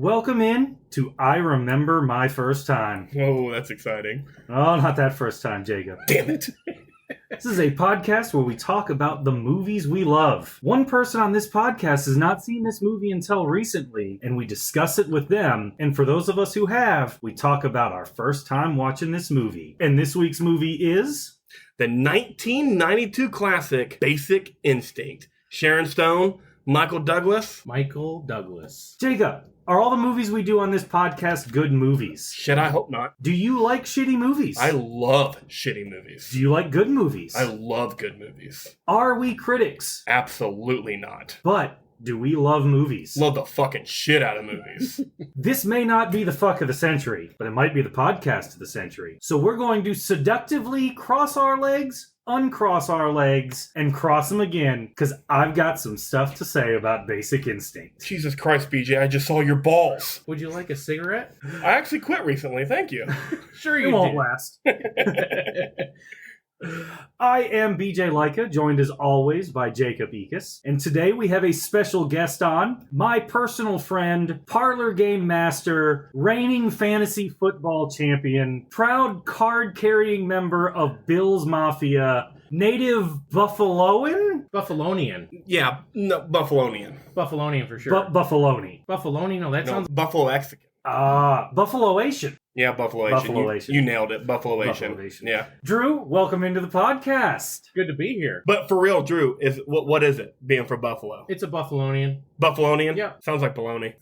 Welcome in to I Remember My First Time. Whoa, that's exciting. Oh, not that first time, Jacob. Damn it. This is a podcast where we talk about the movies we love. One person on this podcast has not seen this movie until recently, and we discuss it with them. And for those of us who have, we talk about our first time watching this movie. And this week's movie is... The 1992 classic, Basic Instinct. Sharon Stone, Michael Douglas. Michael Douglas. Jacob, are all the movies we do on this podcast good movies? Shit, I hope not. Do you like shitty movies? I love shitty movies. Do you like good movies? I love good movies. Are we critics? Absolutely not. But do we love movies? Love the fucking shit out of movies. This may not be the fuck of the century, but it might be the podcast of the century. So we're going to seductively cross our legs, uncross our legs, and cross them again, because I've got some stuff to say about Basic Instinct. Jesus Christ, BJ, I just saw your balls. Would you like a cigarette? I actually quit recently, thank you. Sure It won't last. I am BJ Leica, joined as always by Jacob Ekus, and today we have a special guest on, my personal friend, parlor game master, reigning fantasy football champion, proud card-carrying member of Bill's Mafia, native Buffalonian? Buffalonian. Yeah, no, Buffalonian. Buffalonian for sure. Buffaloni. Buffalonian? No, that sounds... Buffalo-Mexican. Buffaloation. Yeah, Buffaloation. Buffaloation. You nailed it. Buffaloation. Buffaloation. Yeah. Drew, welcome into the podcast. good to be here. But for real, Drew, what is it being from Buffalo? It's a Buffalonian. Buffalonian? Yeah. Sounds like baloney.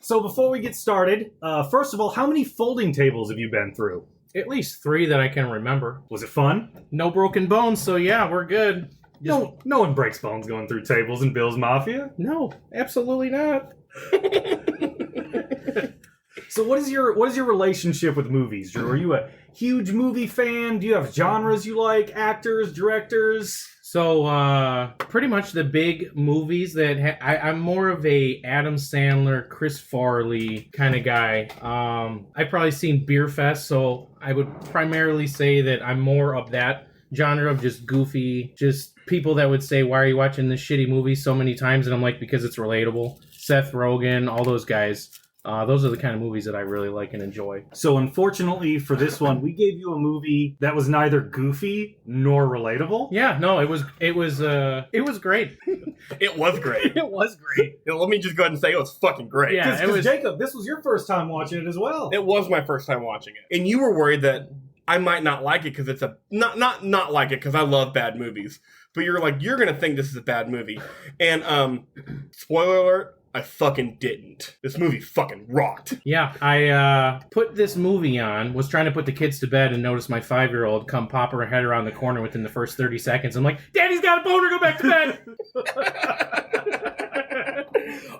So before we get started, first of all, how many folding tables have you been through? At least 3 that I can remember. Was it fun? No broken bones, so yeah, we're good. No one breaks bones going through tables in Bill's Mafia. No, absolutely not. So what is your relationship with movies, Drew? Are you a huge movie fan? Do you have genres you like? Actors, directors? So, pretty much the big movies that I'm more of a Adam Sandler, Chris Farley kind of guy. I've probably seen Beer Fest, so I would primarily say that I'm more of that genre of just goofy, just people that would say, why are you watching this shitty movie so many times? And I'm like, because it's relatable. Seth Rogen, all those guys. Those are the kind of movies that I really like and enjoy. So unfortunately for this one, we gave you a movie that was neither goofy nor relatable. Yeah, no, it was great. It was great. It was great. Let me just go ahead and say it was fucking great. Yeah. Because Jacob, this was your first time watching it as well. It was my first time watching it. And you were worried that I might not like it because it's a... Not like it because I love bad movies. But you're like, you're going to think this is a bad movie. And, spoiler alert, I fucking didn't. This movie fucking rocked. Yeah, I put this movie on, was trying to put the kids to bed, and noticed my 5-year-old come pop her head around the corner within the first 30 seconds. I'm like, Daddy's got a boner, go back to bed!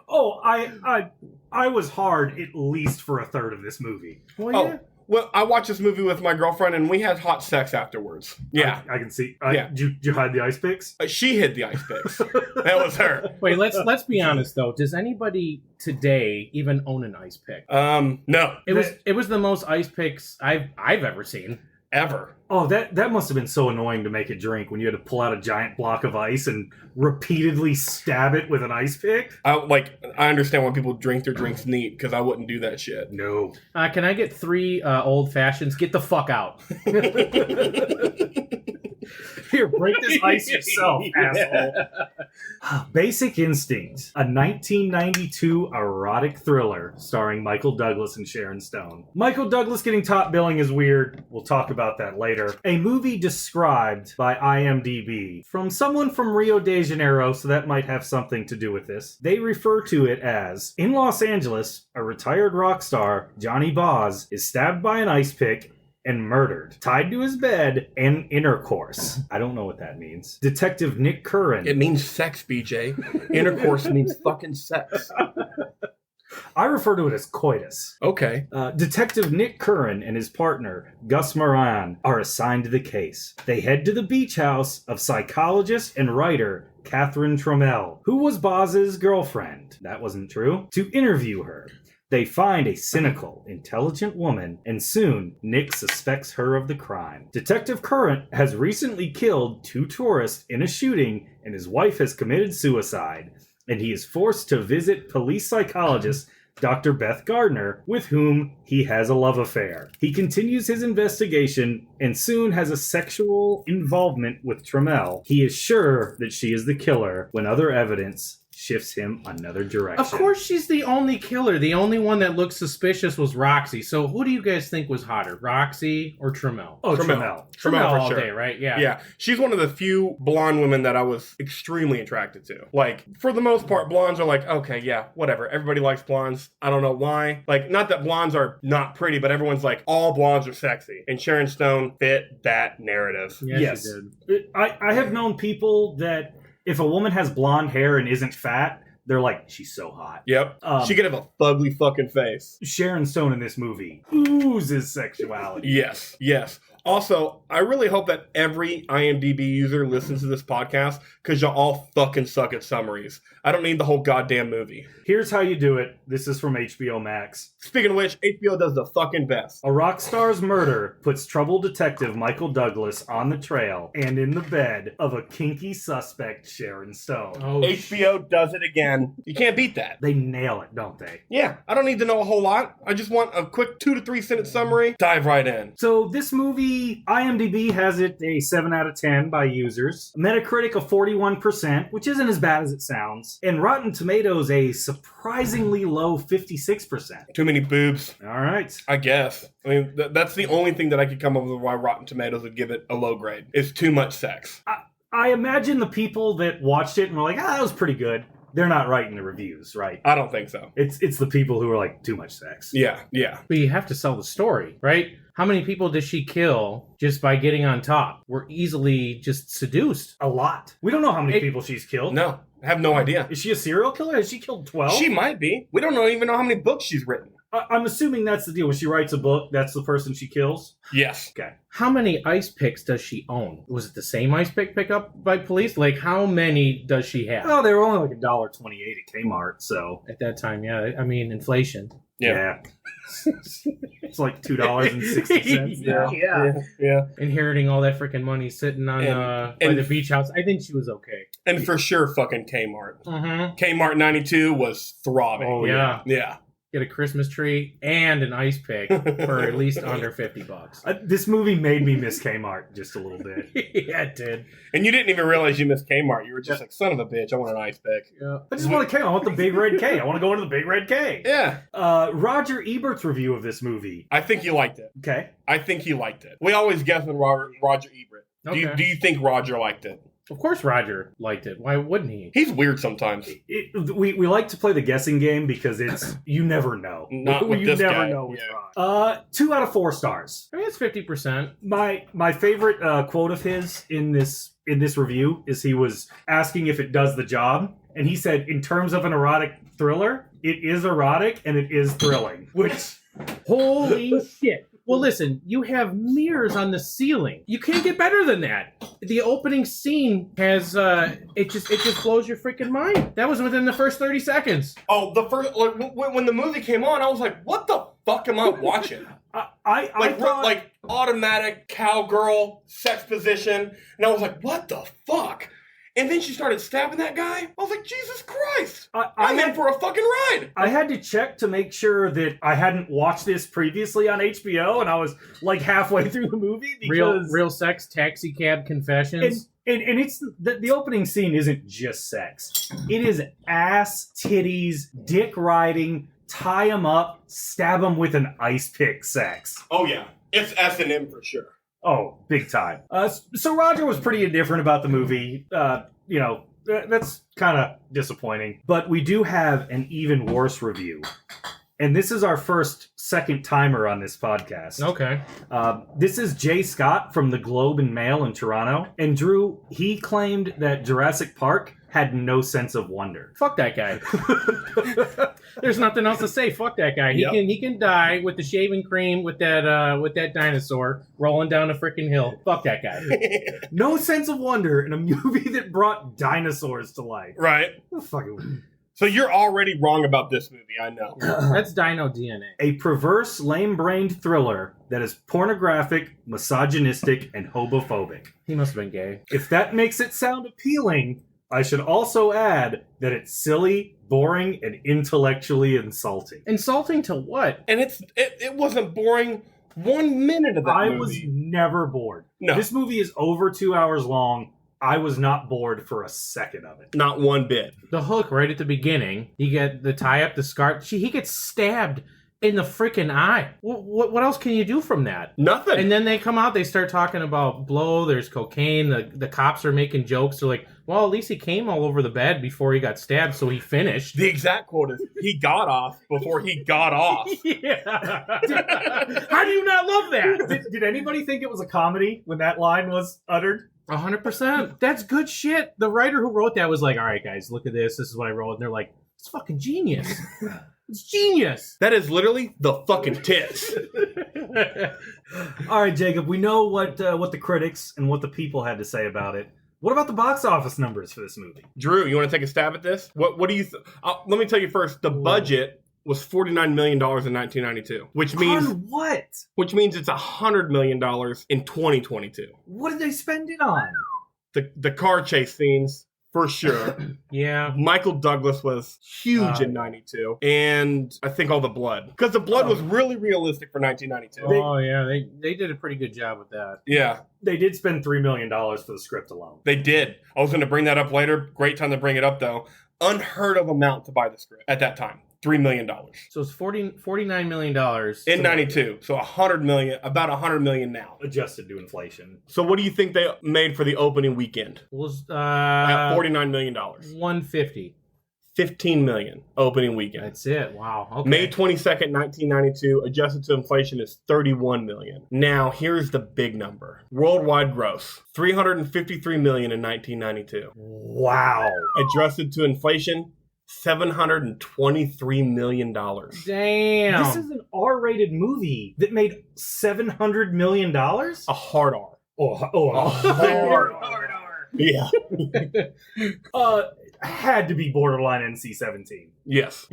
Oh, I was hard at least for a third of this movie. Well, yeah. Well, I watched this movie with my girlfriend, and we had hot sex afterwards. Yeah. I can see. Yeah. Did you hide the ice picks? She hid the ice picks. That was her. Wait, let's be honest, though. Does anybody today even own an ice pick? No. It was the most ice picks I've ever seen. Ever. Oh, that must have been so annoying to make a drink when you had to pull out a giant block of ice and repeatedly stab it with an ice pick. I understand when people drink their drinks neat, because I wouldn't do that shit. No. Can I get 3 old fashions? Get the fuck out. Here, break this ice yourself, asshole. Basic Instinct, a 1992 erotic thriller starring Michael Douglas and Sharon Stone. Michael Douglas getting top billing is weird. We'll talk about that later. A movie described by IMDb from someone from Rio de Janeiro, so that might have something to do with this. They refer to it as, in Los Angeles, a retired rock star, Johnny Boz, is stabbed by an ice pick and murdered, tied to his bed, and intercourse. I don't know what that means. Detective Nick Curran. It means sex, BJ. Intercourse means fucking sex. I refer to it as coitus. Okay. Detective Nick Curran and his partner, Gus Moran, are assigned to the case. They head to the beach house of psychologist and writer Catherine Trammell, who was Boz's girlfriend. That wasn't true. To interview her. They find a cynical, intelligent woman, and soon Nick suspects her of the crime. Detective Curran has recently killed 2 tourists in a shooting, and his wife has committed suicide. and he is forced to visit police psychologist Dr. Beth Gardner, with whom he has a love affair. He continues his investigation and soon has a sexual involvement with Trammell. He is sure that she is the killer when other evidence shifts him another direction. Of course she's the only killer. The only one that looked suspicious was Roxy. So who do you guys think was hotter, Roxy or Trammell? Oh, Trammell. Trammell. Trammell for all sure. day, right? Yeah. Yeah, she's one of the few blonde women that I was extremely attracted to. Like, for the most part, blondes are like, okay, yeah, whatever. Everybody likes blondes. I don't know why. Like, not that blondes are not pretty, but everyone's like, all blondes are sexy. And Sharon Stone fit that narrative. Yeah, Yes. she did. I have known people that if a woman has blonde hair and isn't fat, they're like, she's so hot. Yep. She could have a fugly fucking face. Sharon Stone in this movie oozes sexuality. Yes, yes. Also, I really hope that every IMDb user listens to this podcast because y'all all fucking suck at summaries. I don't need the whole goddamn movie. Here's how you do it. This is from HBO Max. Speaking of which, HBO does the fucking best. A rock star's murder puts troubled detective Michael Douglas on the trail and in the bed of a kinky suspect, Sharon Stone. Oh, HBO does it again. You can't beat that. They nail it, don't they? Yeah, I don't need to know a whole lot. I just want a quick 2 to 3 sentence summary. Dive right in. So this movie, IMDb has it a 7 out of 10 by users. Metacritic a 41%, which isn't as bad as it sounds. And Rotten Tomatoes a surprisingly low 56%. Too many boobs, All right. I guess. I mean, that's the only thing that I could come up with why Rotten Tomatoes would give it a low grade. It's too much sex. I imagine the people that watched it and were like, that was pretty good. They're not writing the reviews, right? I don't think so. It's the people who are like, too much sex. Yeah, yeah. but you have to sell the story, right? How many people does she kill just by getting on top? We're easily just seduced. A lot. We don't know how many It- people she's killed. No, I have no idea. Is she a serial killer? Has she killed 12? She might be. We don't even know how many books she's written. I'm assuming that's the deal. When she writes a book, that's the person she kills? Yes. Okay. How many ice picks does she own? Was it the same ice pick up by police? Like, how many does she have? Oh, they were only like $1.28 at Kmart, so At that time, yeah. I mean, inflation. Yeah. It's like $2.60 now. Yeah. Inheriting all that freaking money sitting on by and- the beach house. I think she was okay. And for sure, fucking Kmart. Mm-hmm. Kmart 92 was throbbing. Oh, yeah. Yeah. Get a Christmas tree and an ice pick for at least under $50. This movie made me miss Kmart just a little bit. Yeah, it did. And you didn't even realize you missed Kmart. You were just like, son of a bitch, I want an ice pick. Yeah. I just want a K. I want the big red K. I want to go into the big red K. Yeah. Roger Ebert's review of this movie. I think he liked it. Okay. I think he liked it. We always guess with Roger Ebert. Okay. Do you think Roger liked it? Of course Roger liked it. Why wouldn't he? He's weird sometimes. We like to play the guessing game because it's you never know. Not with you this never guy. know what's Yeah. wrong. 2 out of 4 stars. I mean, it's 50%. My favorite quote of his in this review is he was asking if it does the job, and he said, in terms of an erotic thriller, it is erotic and it is thrilling. Which, Holy shit. Well, listen, you have mirrors on the ceiling. You can't get better than that. The opening scene has it just blows your freaking mind. That was within the first 30 seconds. Oh, the first when the movie came on, I was like, "What the fuck am I watching?" I thought, like automatic cowgirl sex position, and I was like, "What the fuck?" And then she started stabbing that guy. I was like, Jesus Christ! I'm in for a fucking ride. I had to check to make sure that I hadn't watched this previously on HBO, and I was like halfway through the movie because Real sex taxi cab confessions. And it's the opening scene isn't just sex. It is ass, titties, dick riding, tie them up, stab them with an ice pick sex. Oh yeah, it's S&M for sure. Oh, big time. So Roger was pretty indifferent about the movie. That's kind of disappointing. But we do have an even worse review. And this is our first second timer on this podcast. Okay. This is Jay Scott from the Globe and Mail in Toronto. And Drew, he claimed that Jurassic Park had no sense of wonder. Fuck that guy. There's nothing else to say. Fuck that guy. Yep. He can die with the shaving cream with that dinosaur rolling down a freaking hill. Fuck that guy. No sense of wonder in a movie that brought dinosaurs to life. Right. Fucking So you're already wrong about this movie. I know. That's Dino DNA. a perverse, lame-brained thriller that is pornographic, misogynistic, and homophobic. He must have been gay. If that makes it sound appealing, I should also add that it's silly, boring, and intellectually insulting. Insulting to what? And it wasn't boring 1 minute of that I movie. was never bored. No. This movie is over 2 hours long. I was not bored for a second of it. Not one bit. The hook right at the beginning. You get the tie up, the scar. He gets stabbed in the freaking eye. What else can you do from that? Nothing. And then they come out, they start talking about blow, there's cocaine, the cops are making jokes. They're like, well, at least he came all over the bed before he got stabbed, so he finished. The exact quote is, he got off before he got off. Yeah. How do you not love that? Did anybody think it was a comedy when that line was uttered? 100%. That's good shit. The writer who wrote that was like, all right, guys, look at this. This is what I wrote. And they're like, it's fucking genius. It's genius. That is literally the fucking tits. All right, Jacob, we know what the critics and what the people had to say about it. What about the box office numbers for this movie? Drew, you want to take a stab at this? What do you let me tell you first, the budget was $49 million in 1992, which means On what? Which means it's $100 million in 2022. What did they spend it on? The car chase scenes, for sure. Yeah. Michael Douglas was huge in 92. And I think all the blood. Because the blood was really realistic for 1992. Oh, yeah. They did a pretty good job with that. Yeah, They did spend $3 million for the script alone. they did. I was going to bring that up later. Great time to bring it up, though. Unheard of amount to buy the script at that time. $3 million. So it's $49 million. In 92. So $100 million, about $100 million now. Adjusted to inflation. So what do you think they made for the opening weekend? Was At $49 million. 150. $15 million opening weekend. That's it. Wow. Okay. May 22nd, 1992, adjusted to inflation is $31 million. Now, here's the big number. Worldwide gross, $353 million in 1992. Wow. Adjusted to inflation, $723 million. Damn. This is an R-rated movie that made $700 million? A hard R. A hard R. Yeah. Had to be borderline NC-17. Yes.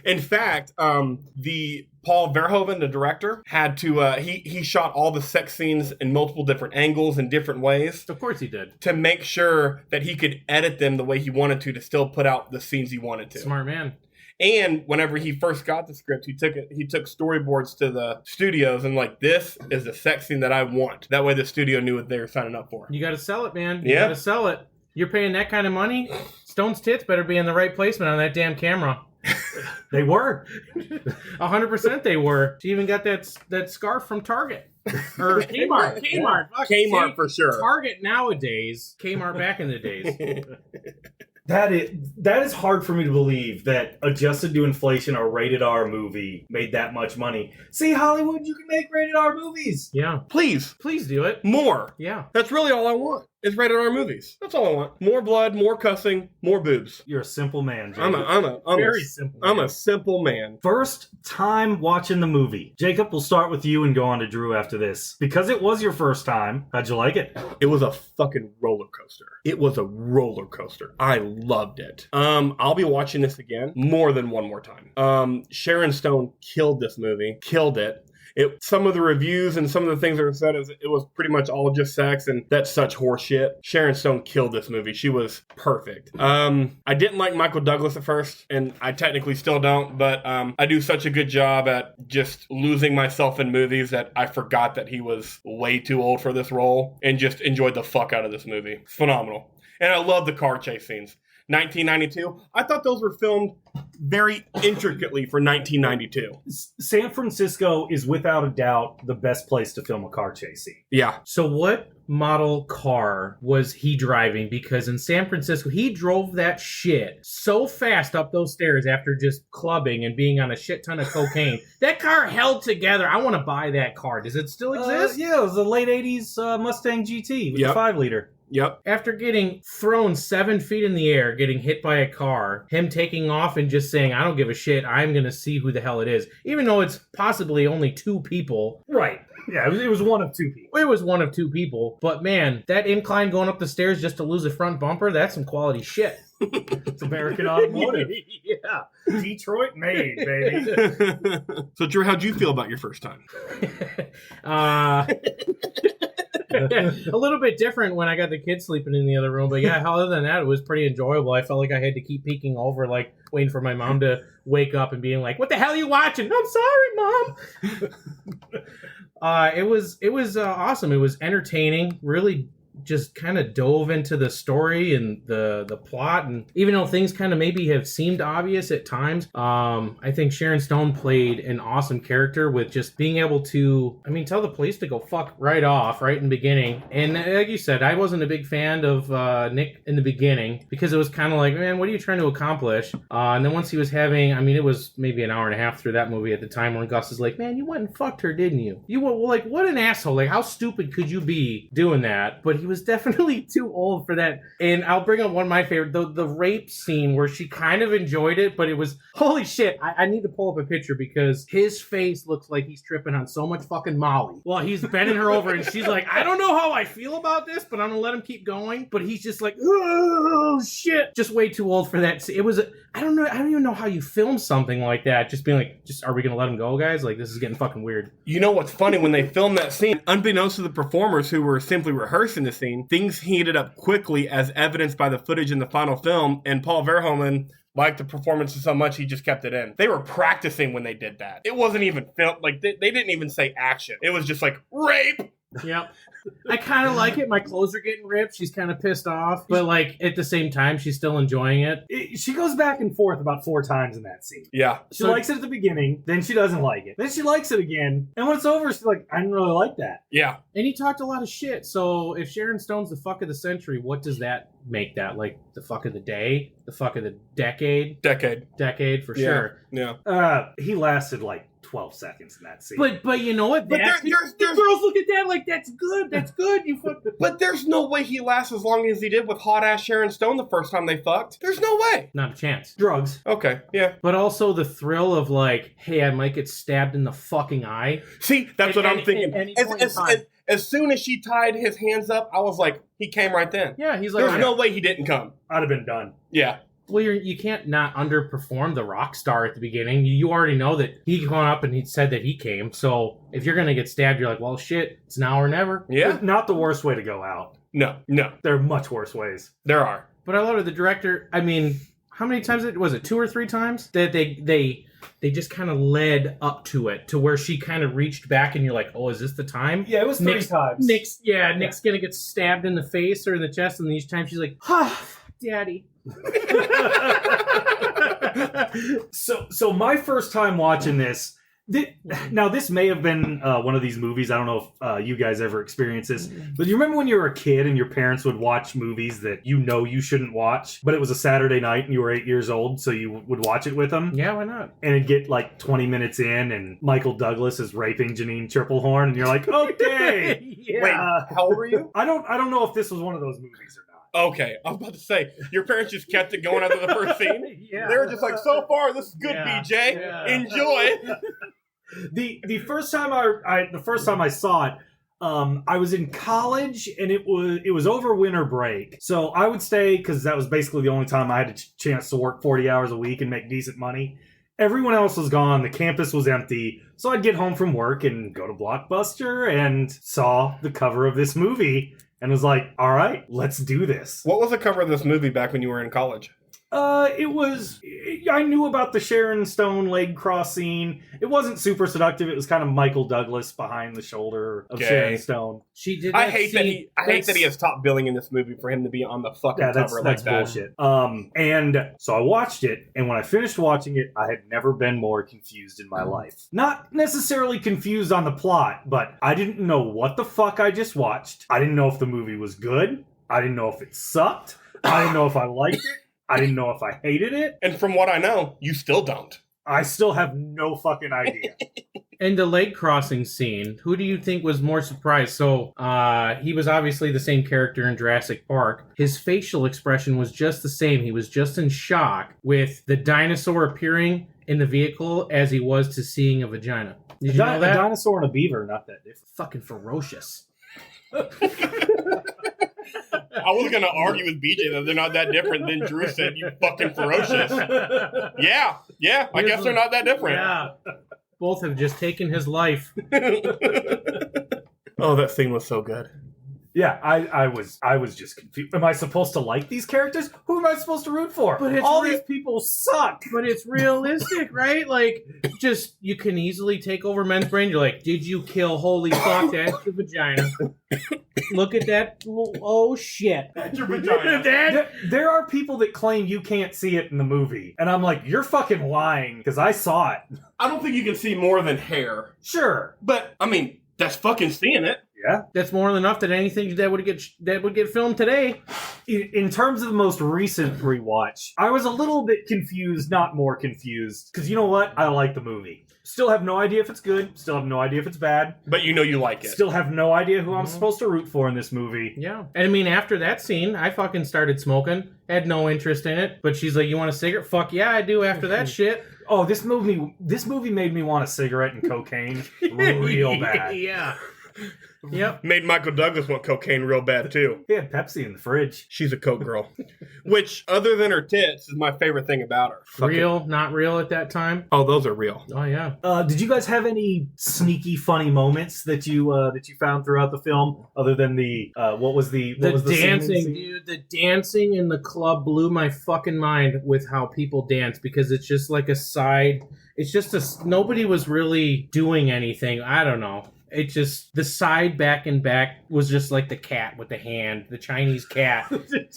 In fact, the Paul Verhoeven, the director, had to he shot all the sex scenes in multiple different angles and different ways Of course he did. to make sure that he could edit them the way he wanted to still put out the scenes he wanted to. Smart man. And whenever he first got the script, he took storyboards to the studios and like, this is the sex scene that I want. That way the studio knew what they were signing up for. You got to sell it, man. You Yeah. got to sell it. You're paying that kind of money. Stone's tits better be in the right placement on that damn camera. They were. 100% they were. She even got that scarf from Target. Or Kmart. Kmart. Fuck, Kmart see, for sure. Target nowadays. Kmart back in the days. That is hard for me to believe that adjusted to inflation, a rated R movie made that much money. See, Hollywood, you can make rated R movies. Yeah. Please, Please do it. more. Yeah. That's really all I want. Is rated R movies. That's all I want. More blood, more cussing, more boobs. You're a simple man, I'm Jacob. a simple. I'm a simple man. First time watching the movie. Jacob, we'll start with you and go on to Drew after this. Because it was your first time, how'd you like it? It was a fucking roller coaster. It was a roller coaster. I loved it. I'll be watching this again more than one more time. Sharon Stone killed this movie. Killed it. Some of the reviews and some of the things that were said is it was pretty much all just sex, and that's such horseshit. Sharon Stone killed this movie. She was perfect. I didn't like Michael Douglas at first, and I technically still don't, but I do such a good job at just losing myself in movies that I forgot that he was way too old for this role and just enjoyed the fuck out of this movie. It's phenomenal. And I love the car chase scenes. 1992, I thought those were filmed very intricately for 1992. San Francisco is without a doubt the best place to film a car chase scene. Yeah. So what model car was he driving? Because in San Francisco, he drove that shit so fast up those stairs after just clubbing and being on a shit ton of cocaine. That car held together. I want to buy that car. Does it still exist? Yeah, it was a late 80s Mustang GT with Yep. a 5-liter. Yep. After getting thrown 7 feet in the air, getting hit by a car, him taking off and just saying, I don't give a shit, I'm going to see who the hell it is. Even though it's possibly only 2 people. Right. Yeah, it was one of 2 people. It was one of 2 people. But man, that incline going up the stairs just to lose a front bumper, that's some quality shit. It's American automotive. Yeah. Detroit made, baby. So, Drew, how'd you feel about your first time? A little bit different when I got the kids sleeping in the other room, but yeah, other than that, it was pretty enjoyable. I felt like I had to keep peeking over, like waiting for my mom to wake up and being like, "What the hell are you watching?" "I'm sorry, Mom." It was awesome. It was entertaining. Really just kind of dove into the story and the plot, and even though things kind of maybe have seemed obvious at times, I think Sharon Stone played an awesome character with just being able to, tell the police to go fuck right off right in the beginning. And like you said, I wasn't a big fan of Nick in the beginning because it was kind of like, man, what are you trying to accomplish? And then once he was having, it was maybe an hour and a half through that movie at the time when Gus is like, man, you went and fucked her, didn't you? You were like, what an asshole. Like, how stupid could you be doing that? But he was definitely too old for that. And I'll bring up one of my favorite, the rape scene where she kind of enjoyed it, but it was, holy shit, I need to pull up a picture because his face looks like he's tripping on so much fucking Molly. Well, he's bending her over and she's like, I don't know how I feel about this, but I'm gonna let him keep going. But he's just like, oh shit, just way too old for that. It was, I don't even know how you film something like that. Just being like, are we gonna let him go, guys? Like, this is getting fucking weird. You know what's funny? When they filmed that scene, unbeknownst to the performers who were simply rehearsing the scene, things heated up quickly as evidenced by the footage in the final film, and Paul Verhoeven liked the performances so much he just kept it in. They were practicing when they did that. It wasn't even filmed. Like, they didn't even say action. It was just like, rape! Yep. I kind of like it. My clothes are getting ripped. She's kind of pissed off, but like at the same time, she's still enjoying it. She goes back and forth about 4 times in that scene. Yeah. She likes it at the beginning, then she doesn't like it. Then she likes it again, and when it's over, she's like, I didn't really like that. Yeah. And he talked a lot of shit. So if Sharon Stone's the fuck of the century, what does that make that? Like the fuck of the day? The fuck of the decade? Decade for sure. Yeah. He lasted like 12 seconds in that scene. But you know what? But the girls look at that like, that's good. That's good. You fucked. But there's no way he lasts as long as he did with hot ass Sharon Stone the first time they fucked. There's no way. Not a chance. Drugs. Okay, yeah. But also the thrill of like, hey, I might get stabbed in the fucking eye. See, that's what I'm thinking. As soon as she tied his hands up, I was like, he came right then. Yeah, he's like, there's no way he didn't come. I'd have been done. Yeah. Well, you can't not underperform the rock star at the beginning. You already know that he gone up and he said that he came. So if you're going to get stabbed, you're like, well, shit, it's now or never. Yeah. It's not the worst way to go out. No. There are much worse ways. There are. But I love it. The director, how many times was it 2 or 3 times that they just kind of led up to it to where she kind of reached back and you're like, oh, is this the time? Yeah, it was 3 times. Nick's going to get stabbed in the face or in the chest, and each time she's like, daddy. So my first time watching this, now this may have been one of these movies. I don't know if you guys ever experienced this, but you remember when you were a kid and your parents would watch movies that you shouldn't watch, but it was a Saturday night and you were 8 years old, so you would watch it with them? Yeah, why not? And it'd get like 20 minutes in and Michael Douglas is raping Janine Triplehorn and you're like, okay. Yeah. Wait, how old were you? I don't know if this was one of those movies or not. Okay, I was about to say, your parents just kept it going after the first scene? Yeah. They were just like, so far, this is good, Yeah. BJ. Yeah. Enjoy. The first time I saw it, I was in college and it was over winter break. So I would stay, because that was basically the only time I had a chance to work 40 hours a week and make decent money. Everyone else was gone. The campus was empty. So I'd get home from work and go to Blockbuster and saw the cover of this movie and was like, all right, let's do this. What was the cover of this movie back when you were in college? I knew about the Sharon Stone leg cross scene. It wasn't super seductive. It was kind of Michael Douglas behind the shoulder of Sharon Stone. She did. I hate that he has top billing in this movie for him to be on the fucking cover like that. That's bullshit. And so I watched it, and when I finished watching it, I had never been more confused in my life. Not necessarily confused on the plot, but I didn't know what the fuck I just watched. I didn't know if the movie was good. I didn't know if it sucked. I didn't know if I liked it. I didn't know if I hated it. And from what I know, you still don't. I still have no fucking idea. And the leg crossing scene, who do you think was more surprised? So, he was obviously the same character in Jurassic Park. His facial expression was just the same. He was just in shock with the dinosaur appearing in the vehicle as he was to seeing a vagina. Did you know that? A dinosaur and a beaver, not that different. Fucking ferocious. I was going to argue with BJ that they're not that different. Then Drew said, you fucking ferocious. Yeah, I guess they're not that different. Yeah. Both have just taken his life. Oh, that scene was so good. Yeah, I was just confused. Am I supposed to like these characters? Who am I supposed to root for? But it's all these people suck. But it's realistic, right? Like, just you can easily take over men's brain. You're like, did you kill? Holy fuck, that's the vagina. Look at that. Oh shit, That's your vagina. There are people that claim you can't see it in the movie, and I'm like, you're fucking lying because I saw it. I don't think you can see more than hair. Sure, But, I mean, that's fucking seeing it. yeah. that's more than enough that anything that would get filmed today. In terms of the most recent rewatch, I was a little bit confused, not more confused, because you know what? I like the movie. Still have no idea if it's good. Still have no idea if it's bad. But you know you like it. Still have no idea who I'm supposed to root for in this movie. Yeah. And I mean, after that scene, I fucking started smoking. Had no interest in it. But she's like, you want a cigarette? Fuck yeah, I do after that shit. Oh, this movie made me want a cigarette and cocaine real bad. Yeah. Yep. Made Michael Douglas want cocaine real bad, too. He had Pepsi in the fridge. She's a coke girl. Which, other than her tits, is my favorite thing about her. Real, not real at that time. Oh, those are real. Oh, yeah. Did you guys have any sneaky, funny moments that you found throughout the film, other than the what was the dancing, scene? dude. The dancing in the club blew my fucking mind with how people dance, because it's just like a side. It's just nobody was really doing anything. I don't know. It just, the side back and back was just like the cat with the hand, the Chinese cat.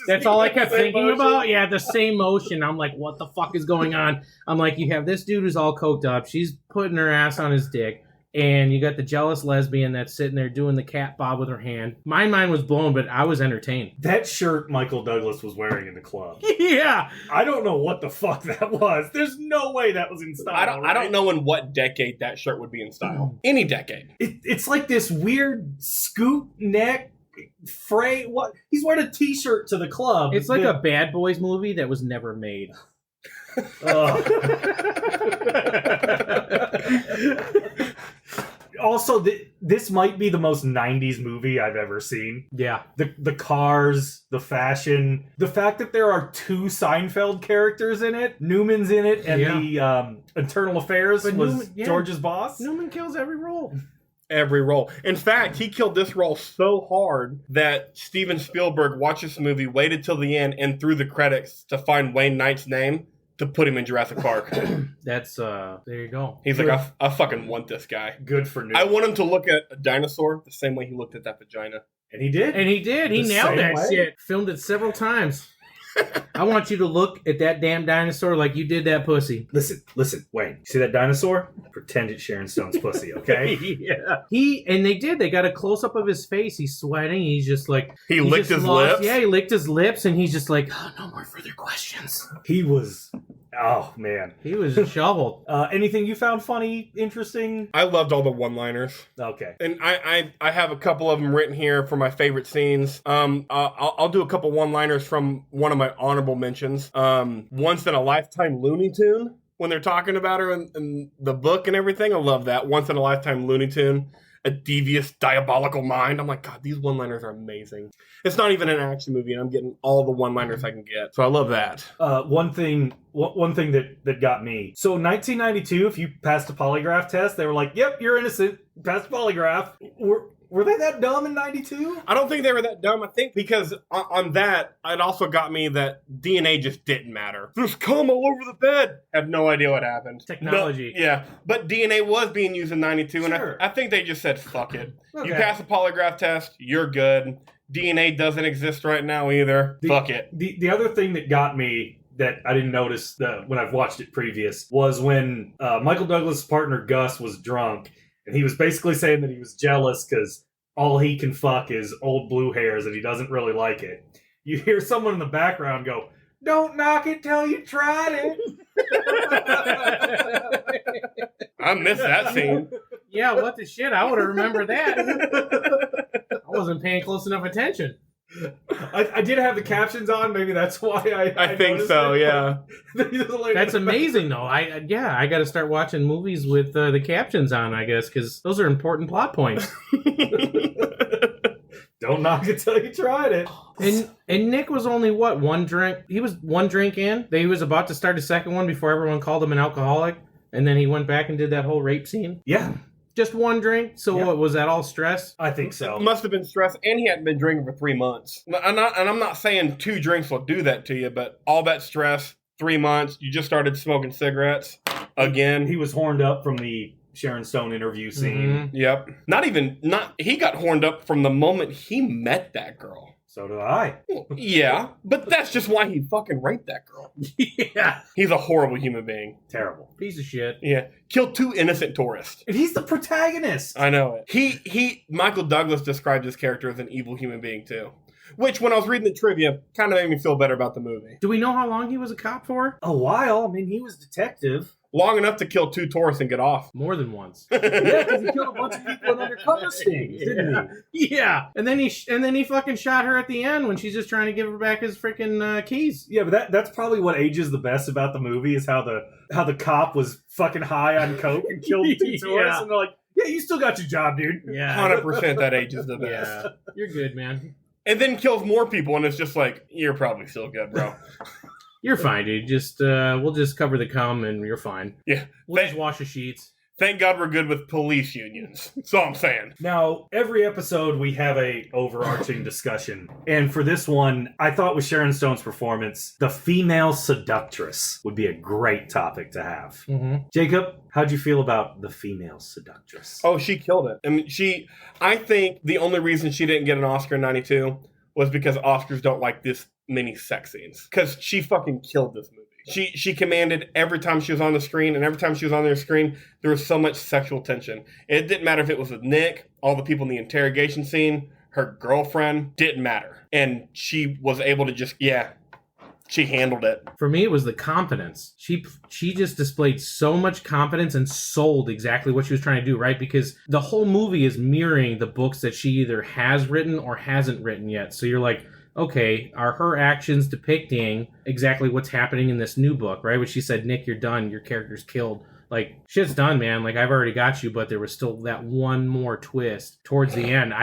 That's all I kept thinking about. Yeah, the same motion. I'm like, what the fuck is going on? I'm like, you have this dude who's all coked up. She's putting her ass on his dick. And you got the jealous lesbian that's sitting there doing the cat bob with her hand. My mind was blown, but I was entertained. That shirt Michael Douglas was wearing in the club. Yeah. I don't know what the fuck that was. There's no way that was in style. I don't know in what decade that shirt would be in style. Any decade. It's like this weird scoop neck fray. What? He's wearing a t-shirt to the club. It's like a Bad Boys movie that was never made. Also, this might be the most 90s movie I've ever seen. Yeah. The cars, the fashion, the fact that there are two Seinfeld characters in it. Newman's in it, and the Internal Affairs was Newman, George's boss. Newman kills every role. Every role. In fact, he killed this role so hard that Steven Spielberg watched this movie, waited till the end, and threw the credits to find Wayne Knight's name to put him in Jurassic Park. That's, there you go. He's like, I fucking want this guy. Good for Newman. I want him to look at a dinosaur the same way he looked at that vagina. And he did. And he did. He The nailed same that way? shit. Filmed it several times. I want you to look at that damn dinosaur like you did that pussy. Listen, Wayne. See that dinosaur? Pretend it's Sharon Stone's pussy, okay? Yeah. They got a close up of his face. He's sweating. He's just like He licked his lips? Yeah, he licked his lips, and he's just like, oh, no more further questions. He was. Oh man. He was shoveled. Anything you found funny, interesting? I loved all the one-liners. Okay. And I have a couple of them written here for my favorite scenes. I'll do a couple one-liners from one of my honorable mentions. Once in a Lifetime Looney Tune, when they're talking about her in the book and everything. I love that. Once in a Lifetime Looney Tune. A devious, diabolical mind. I'm like, God, these one-liners are amazing. It's not even an action movie, and I'm getting all the one-liners I can get. So I love that. One thing that got me. So 1992, if you passed a polygraph test, they were like, "Yep, you're innocent. Passed a polygraph." Were they that dumb in 92? I don't think they were that dumb. I think because on that, it also got me that DNA just didn't matter. There's cum all over the bed. I have no idea what happened. Technology. No, yeah. But DNA was being used in 92, Sure. and I think they just said, fuck it. Okay. You pass a polygraph test, you're good. DNA doesn't exist right now either. Fuck it. The other thing that got me that I didn't notice when I've watched it previous was when Michael Douglas' partner Gus was drunk, and he was basically saying that he was jealous because all he can fuck is old blue hairs and he doesn't really like it. You hear someone in the background go, "Don't knock it till you tried it." I missed that scene. Yeah, what the shit? I would have remembered that. I wasn't paying close enough attention. I did have the captions on. Maybe that's why I think noticed so, it. yeah. That's amazing, though. I got to start watching movies with the captions on, I guess, because those are important plot points. Don't knock it till you tried it. And Nick was only one drink? He was one drink in. He was about to start a second one before everyone called him an alcoholic, and then he went back and did that whole rape scene. Yeah. Just one drink? So Yeah. what, was that all stress? I think so. It must have been stress, and he hadn't been drinking for 3 months. And I'm not saying 2 drinks will do that to you, but all that stress, 3 months, you just started smoking cigarettes again. He was horned up from the Sharon Stone interview scene. Yep. He got horned up from the moment he met that girl. So did I. Yeah, but that's just why he fucking raped that girl. Yeah. He's a horrible human being. Terrible. Piece of shit. Yeah. Killed 2 innocent tourists. And he's the protagonist. I know it. Michael Douglas described his character as an evil human being too. Which, when I was reading the trivia, kind of made me feel better about the movie. Do we know how long he was a cop for? A while. I mean, he was detective. Long enough to kill 2 tourists and get off. More than once. Yeah, because he killed a bunch of people in undercover stings, didn't he? Yeah. And then he fucking shot her at the end when she's just trying to give her back his freaking keys. Yeah, but that's probably what ages the best about the movie is how the cop was fucking high on coke and killed 2 tourists, Yeah. and they're like, "Yeah, you still got your job, dude." Yeah. 100% that age is the best. Yeah. You're good, man. And then kills more people, and it's just like, you're probably still good, bro. You're fine, dude. Just we'll just cover the cum and you're fine. Yeah. We'll just wash the sheets. Thank God we're good with police unions. That's all I'm saying. Now, every episode we have a overarching discussion. And for this one, I thought with Sharon Stone's performance, the female seductress would be a great topic to have. Mm-hmm. Jacob, how'd you feel about the female seductress? Oh, she killed it. I mean, I think the only reason she didn't get an Oscar in 92 was because Oscars don't like this many sex scenes. Because she fucking killed this movie. She commanded every time she was on the screen, and every time she was on their screen, there was so much sexual tension. And it didn't matter if it was with Nick, all the people in the interrogation scene, her girlfriend, didn't matter. And she was able to just, she handled it. For me, it was the confidence. She just displayed so much confidence and sold exactly what she was trying to do, right? Because the whole movie is mirroring the books that she either has written or hasn't written yet. So you're like, okay, are her actions depicting exactly what's happening in this new book, right? When she said, Nick, you're done, your character's killed. Like, shit's done, man. Like, I've already got you, but there was still that one more twist towards the end.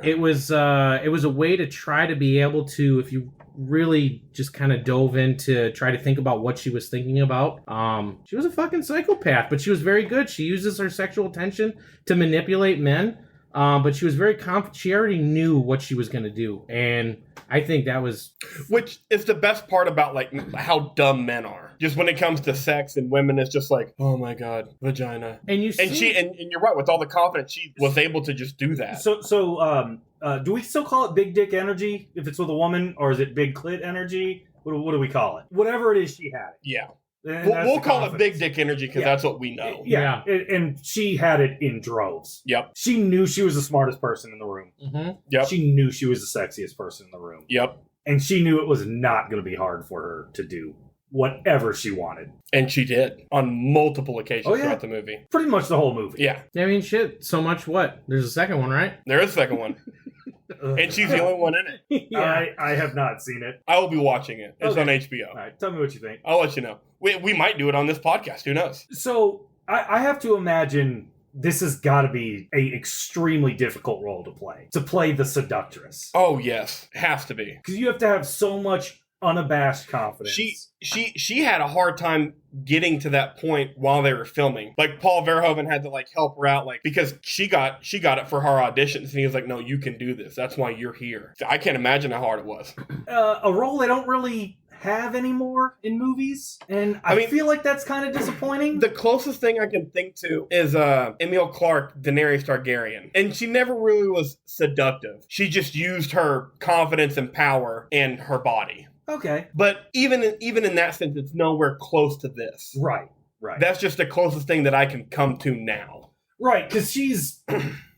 It was a way to try to be able to, if you really just kind of dove into try to think about what she was thinking about. She was a fucking psychopath, but she was very good. She uses her sexual tension to manipulate men. But she was very confident. She already knew what she was going to do. And I think that was... Which is the best part about, like, how dumb men are. Just when it comes to sex and women, it's just like, oh my God, vagina. And you see... And you're right, with all the confidence, she was able to just do that. So, do we still call it big dick energy if it's with a woman, or is it big clit energy? What do we call it? Whatever it is, she had it. Yeah. And We'll call it big dick energy because that's what we know. Yeah. And she had it in droves. Yep. She knew she was the smartest person in the room. Mm-hmm. Yep. She knew she was the sexiest person in the room. Yep. And she knew it was not going to be hard for her to do whatever she wanted. And she did on multiple occasions throughout the movie. Pretty much the whole movie. Yeah. I mean, shit, so much what? There's a second one, right? There is a second one. And she's the only one in it. Yeah. I have not seen it. I will be watching it. It's on HBO. All right, tell me what you think. I'll let you know. We might do it on this podcast. Who knows? So I have to imagine this has got to be a extremely difficult role to play the seductress. Oh, yes. Has to be. Because you have to have so much unabashed confidence. She had a hard time getting to that point while they were filming. Like, Paul Verhoeven had to, like, help her out, like, because she got it for her auditions, and he was like, no, you can do this. That's why you're here. So I can't imagine how hard it was. A role they don't really have anymore in movies, and I mean, feel like that's kind of disappointing. The closest thing I can think to is Emilia Clarke, Daenerys Targaryen, and she never really was seductive. She just used her confidence and power and her body. Okay, but even in that sense, it's nowhere close to this. Right. That's just the closest thing that I can come to now. Right, because she's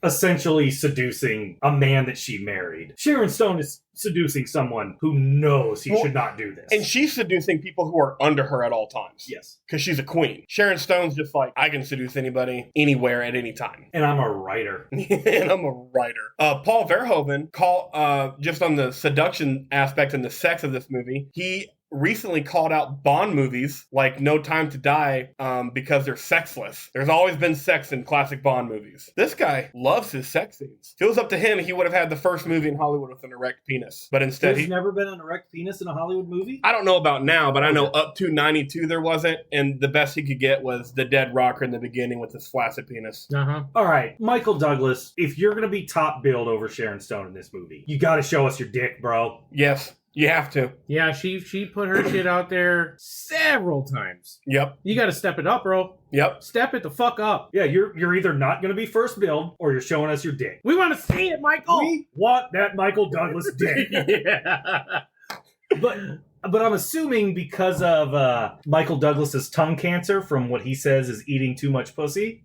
essentially seducing a man that she married. Sharon Stone is seducing someone who knows he should not do this. And she's seducing people who are under her at all times. Yes. Because she's a queen. Sharon Stone's just like, I can seduce anybody, anywhere, at any time. And I'm a writer. Paul Verhoeven, just on the seduction aspect and the sex of this movie, he recently called out Bond movies like No Time to Die because they're sexless. There's always been sex in classic Bond movies. This guy loves his sex scenes. If it was up to him, he would have had the first movie in Hollywood with an erect penis. But instead, There's never been an erect penis in a Hollywood movie? I don't know about now, but I know up to 92 there wasn't, and the best he could get was the dead rocker in the beginning with his flaccid penis. All right, Michael Douglas, if you're going to be top billed over Sharon Stone in this movie, you got to show us your dick, bro. Yes. You have to. Yeah, she put her shit out there several times. Yep. You got to step it up, bro. Yep. Step it the fuck up. Yeah, you're either not going to be first billed or you're showing us your dick. We want to see it, Michael. We want that Michael Douglas dick. Yeah. But I'm assuming because of Michael Douglas's tongue cancer from what he says is eating too much pussy,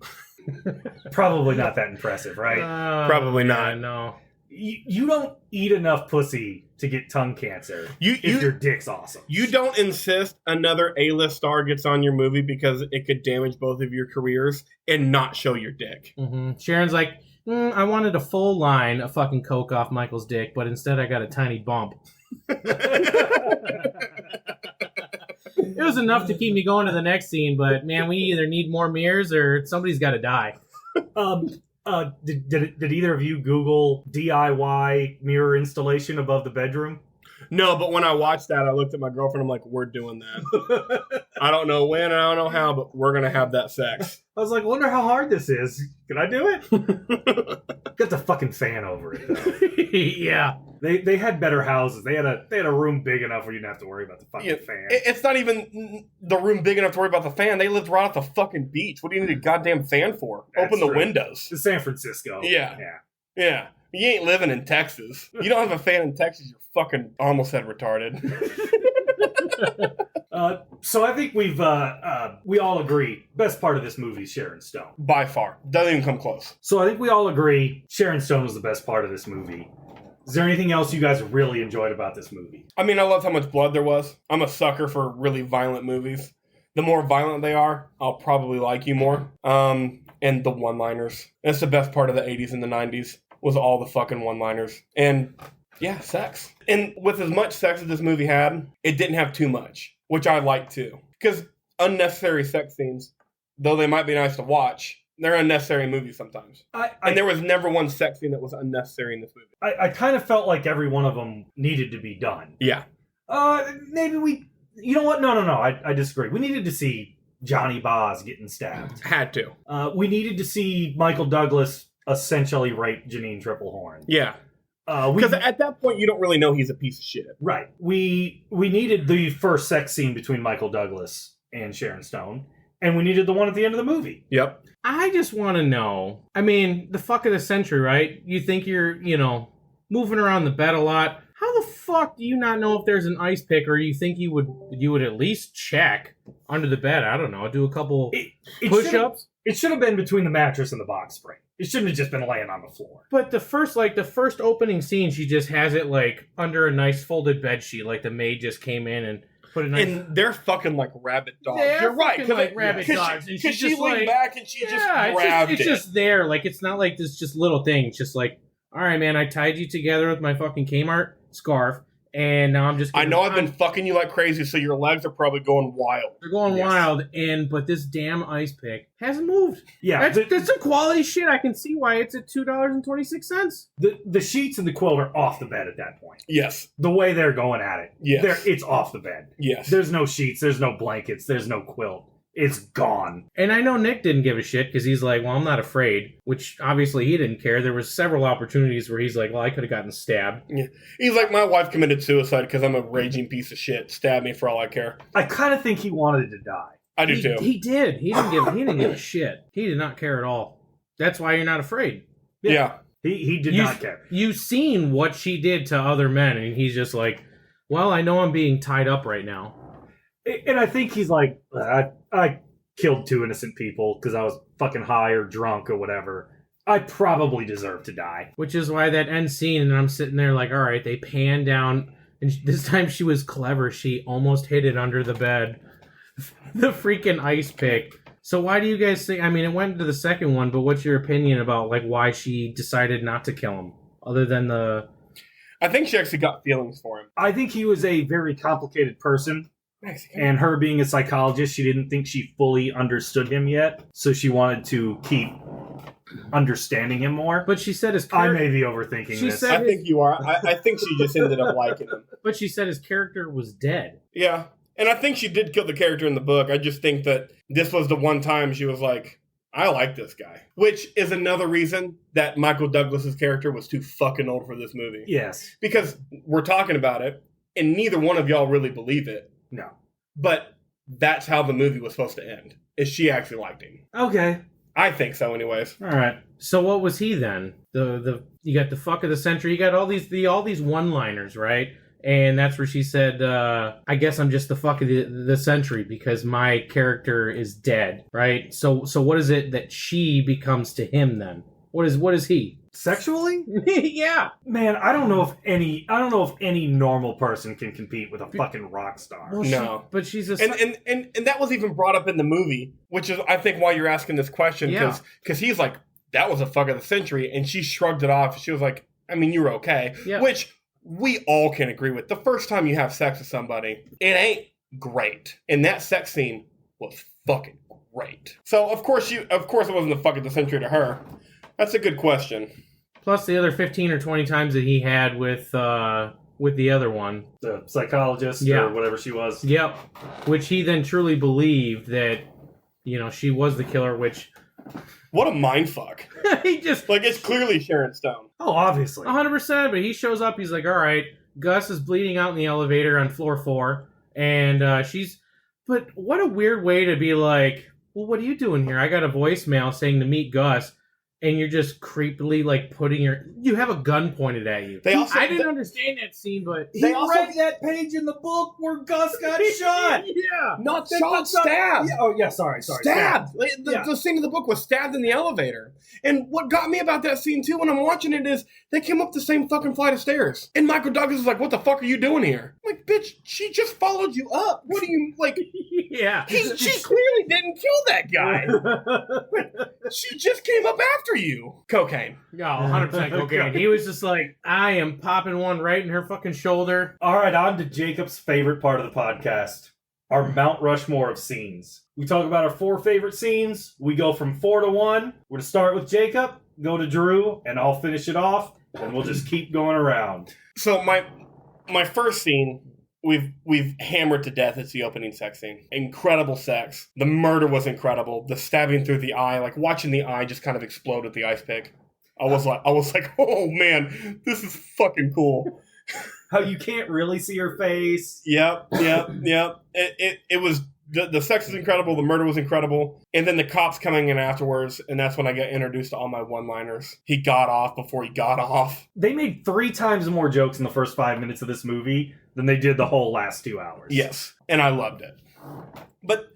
probably not that impressive, right? Probably not. Yeah, no. You don't eat enough pussy to get tongue cancer if your dick's awesome. You don't insist another A-list star gets on your movie because it could damage both of your careers and not show your dick. Mm-hmm. Sharon's like, I wanted a full line of fucking coke off Michael's dick, but instead I got a tiny bump. It was enough to keep me going to the next scene, but man, we either need more mirrors or somebody's got to die. Did either of you Google DIY mirror installation above the bedroom? No, but when I watched that, I looked at my girlfriend. I'm like, we're doing that. I don't know when, I don't know how, but we're going to have that sex. I was like, wonder how hard this is. Can I do it? Got the fucking fan over it, though. Yeah. They had better houses. They had a room big enough where you didn't have to worry about the fucking fan. It's not even the room big enough to worry about the fan. They lived right off the fucking beach. What do you need a goddamn fan for? That's Open the true. windows. It's San Francisco. Yeah. You ain't living in Texas. You don't have a fan in Texas, you're fucking almost said retarded. So I think we all agree best part of this movie is Sharon Stone. By far. Doesn't even come close. So I think we all agree Sharon Stone was the best part of this movie. Is there anything else you guys really enjoyed about this movie? I mean, I loved how much blood there was. I'm a sucker for really violent movies. The more violent they are, I'll probably like you more. And the one-liners. That's the best part of the 80s and the 90s, was all the fucking one-liners. And, yeah, sex. And with as much sex as this movie had, it didn't have too much, which I like too. Because unnecessary sex scenes, though they might be nice to watch, they're unnecessary in movies sometimes. And there was never one sex scene that was unnecessary in this movie. I kind of felt like every one of them needed to be done. Yeah. Maybe we... You know what? No. I disagree. We needed to see Johnny Boz getting stabbed. Had to. We needed to see Michael Douglas essentially rape Janine Triplehorn. Yeah. Because at that point, you don't really know he's a piece of shit. Right. We needed the first sex scene between Michael Douglas and Sharon Stone, and we needed the one at the end of the movie. Yep. I just want to know, I mean, the fuck of the century, right? You think you're, moving around the bed a lot. How the fuck do you not know if there's an ice pick, or you think you would at least check under the bed? I don't know. Do a couple push-ups? It should have been between the mattress and the box spring. It shouldn't have just been laying on the floor. But the first opening scene, she just has it like under a nice folded bed sheet, like the maid just came in and put a nice. And they're fucking like rabid dogs. They're You're right, fucking like rabid dogs. Because she leaned back and she just grabbed it's just there. Like, it's not like this just little thing. It's just like, all right, man, I tied you together with my fucking Kmart scarf, and now I'm just. I know I've been fucking you like crazy, so your legs are probably going wild. They're going wild, but this damn ice pick hasn't moved. Yeah, that's some quality shit. I can see why it's at $2.26. The sheets and the quilt are off the bed at that point. Yes. The way they're going at it. Yes. It's off the bed. Yes. There's no sheets, there's no blankets, there's no quilt. It's gone. And I know Nick didn't give a shit because he's like, well, I'm not afraid, which obviously he didn't care. There was several opportunities where he's like, well, I could have gotten stabbed. Yeah. He's like, my wife committed suicide because I'm a raging piece of shit. Stab me for all I care. I kind of think he wanted to die. I do too. He did. He didn't give a shit. He did not care at all. That's why you're not afraid. Yeah. He did not care. You've seen what she did to other men, and he's just like, well, I know I'm being tied up right now. And I think he's like, I killed 2 innocent people because I was fucking high or drunk or whatever. I probably deserve to die. Which is why that end scene, and I'm sitting there like, all right, they pan down, and this time she was clever. She almost hid it under the bed. The freaking ice pick. So why do you guys think, I mean, it went to the second one, but what's your opinion about like why she decided not to kill him? Other than the... I think she actually got feelings for him. I think he was a very complicated person. Mexican. And her being a psychologist, she didn't think she fully understood him yet. So she wanted to keep understanding him more. But she said his I character... may be overthinking She this. said- I think you are. I think she just ended up liking him. But she said his character was dead. Yeah. And I think she did kill the character in the book. I just think that this was the one time she was like, I like this guy. Which is another reason that Michael Douglas's character was too fucking old for this movie. Yes. Because we're talking about it, and neither one of y'all really believe it. No. But that's how the movie was supposed to end. Is she actually liked him? Okay. I think so, anyways. All right. So what was he then? You got the fuck of the century. You got all these one-liners, right? And that's where she said, I guess I'm just the fuck of the century because my character is dead, right? So what is it that she becomes to him then? What is he? Sexually? Yeah. Man, I don't know if any normal person can compete with a fucking rock star. Well, No. but she's a... And that was even brought up in the movie, which is, I think, why you're asking this question. Yeah. Because he's like, that was a fuck of the century. And she shrugged it off. She was like, I mean, you were okay. Yeah. Which we all can agree with. The first time you have sex with somebody, it ain't great. And that sex scene was fucking great. So, of course it wasn't the fuck of the century to her. That's a good question. Plus the other 15 or 20 times that he had with the other one. The psychologist Yeah. or whatever she was. Yep. Which he then truly believed that, she was the killer, which... What a mindfuck. he just... Like, it's clearly Sharon Stone. Oh, obviously. 100%, but he shows up, he's like, all right, Gus is bleeding out in the elevator on floor 4, and she's... But what a weird way to be like, well, what are you doing here? I got a voicemail saying to meet Gus, and you're just creepily, like, you have a gun pointed at you. I didn't understand that scene, but... He read that page in the book where Gus got shot. Yeah. Not shot, stabbed. Yeah, oh, yeah, sorry. Stabbed. The scene of the book was stabbed in the elevator. And what got me about that scene, too, when I'm watching it is they came up the same fucking flight of stairs. And Michael Douglas is like, what the fuck are you doing here? I'm like, bitch, she just followed you up. What do you, like... Yeah. She clearly didn't kill that guy. She just came up after you. Cocaine. No, 100% cocaine. He was just like, I am popping one right in her fucking shoulder. All right, on to Jacob's favorite part of the podcast. Our Mount Rushmore of scenes. We talk about our 4 favorite scenes. We go from 4 to 1. We're going to start with Jacob, go to Drew, and I'll finish it off, and we'll just keep going around. So my first scene, we've hammered to death. It's the opening sex scene. Incredible sex. The murder was incredible. The stabbing through the eye, like watching the eye just kind of explode with the ice pick. I was like, oh man, this is fucking cool. How you can't really see her face. Yep. It was the sex is incredible. The murder was incredible. And then the cops coming in afterwards, and that's when I got introduced to all my one-liners. He got off before he got off. They made 3 times more jokes in the first 5 minutes of this movie than they did the whole last 2 hours. Yes, and I loved it. But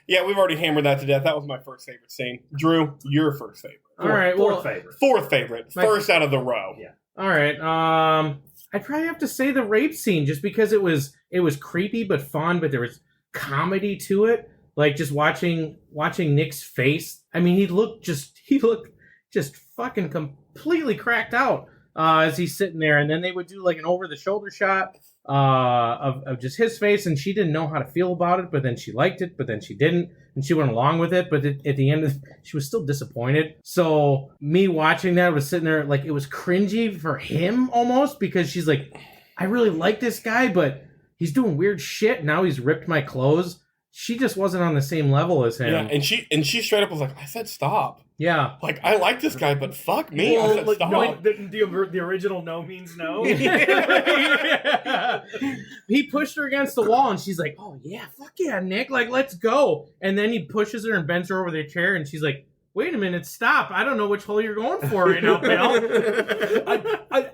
yeah, we've already hammered that to death. That was my first favorite scene. Drew, your first favorite. All right, Fourth favorite. Fourth favorite. First out of the row. Yeah. All right. I'd probably have to say the rape scene just because it was creepy but fun, but there was comedy to it. Like just watching Nick's face. I mean, he looked just fucking completely cracked out as he's sitting there, and then they would do like an over the shoulder shot of just his face, and she didn't know how to feel about it, but then she liked it, but then she didn't, and she went along with it, but at the end she was still disappointed. So me watching that was sitting there like it was cringy for him almost, because she's like, I really like this guy, but he's doing weird shit. Now he's ripped my clothes. She just wasn't on the same level as him. Yeah, and she straight up was like, I said stop. Yeah. Like, I like this guy, but fuck me. Well, I said like, stop. no, the original no means no. He pushed her against the wall, and she's like, oh, yeah, fuck yeah, Nick. Like, let's go. And then he pushes her and bends her over the chair, and she's like, wait a minute, stop. I don't know which hole you're going for right now, pal.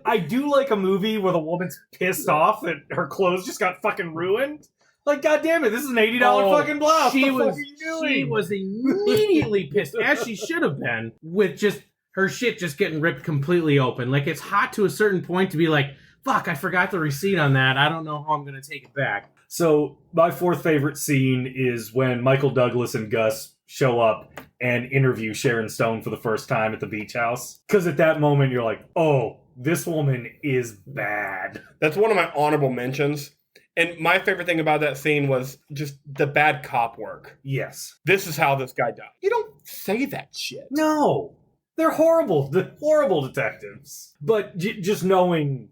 I do like a movie where the woman's pissed off that her clothes just got fucking ruined. Like, God damn it, this is an $80 fucking blouse. She What the was, fuck are you doing? she was immediately pissed, as she should have been, with just her shit just getting ripped completely open. Like, it's hot to a certain point to be like, fuck, I forgot the receipt on that. I don't know how I'm going to take it back. So, my 4th favorite scene is when Michael Douglas and Gus show up, and interview Sharon Stone for the first time at the beach house. Because at that moment, you're like, oh, this woman is bad. That's one of my honorable mentions. And my favorite thing about that scene was just the bad cop work. Yes. This is how this guy died. You don't say that shit. No. They're horrible. They're horrible detectives. But just knowing,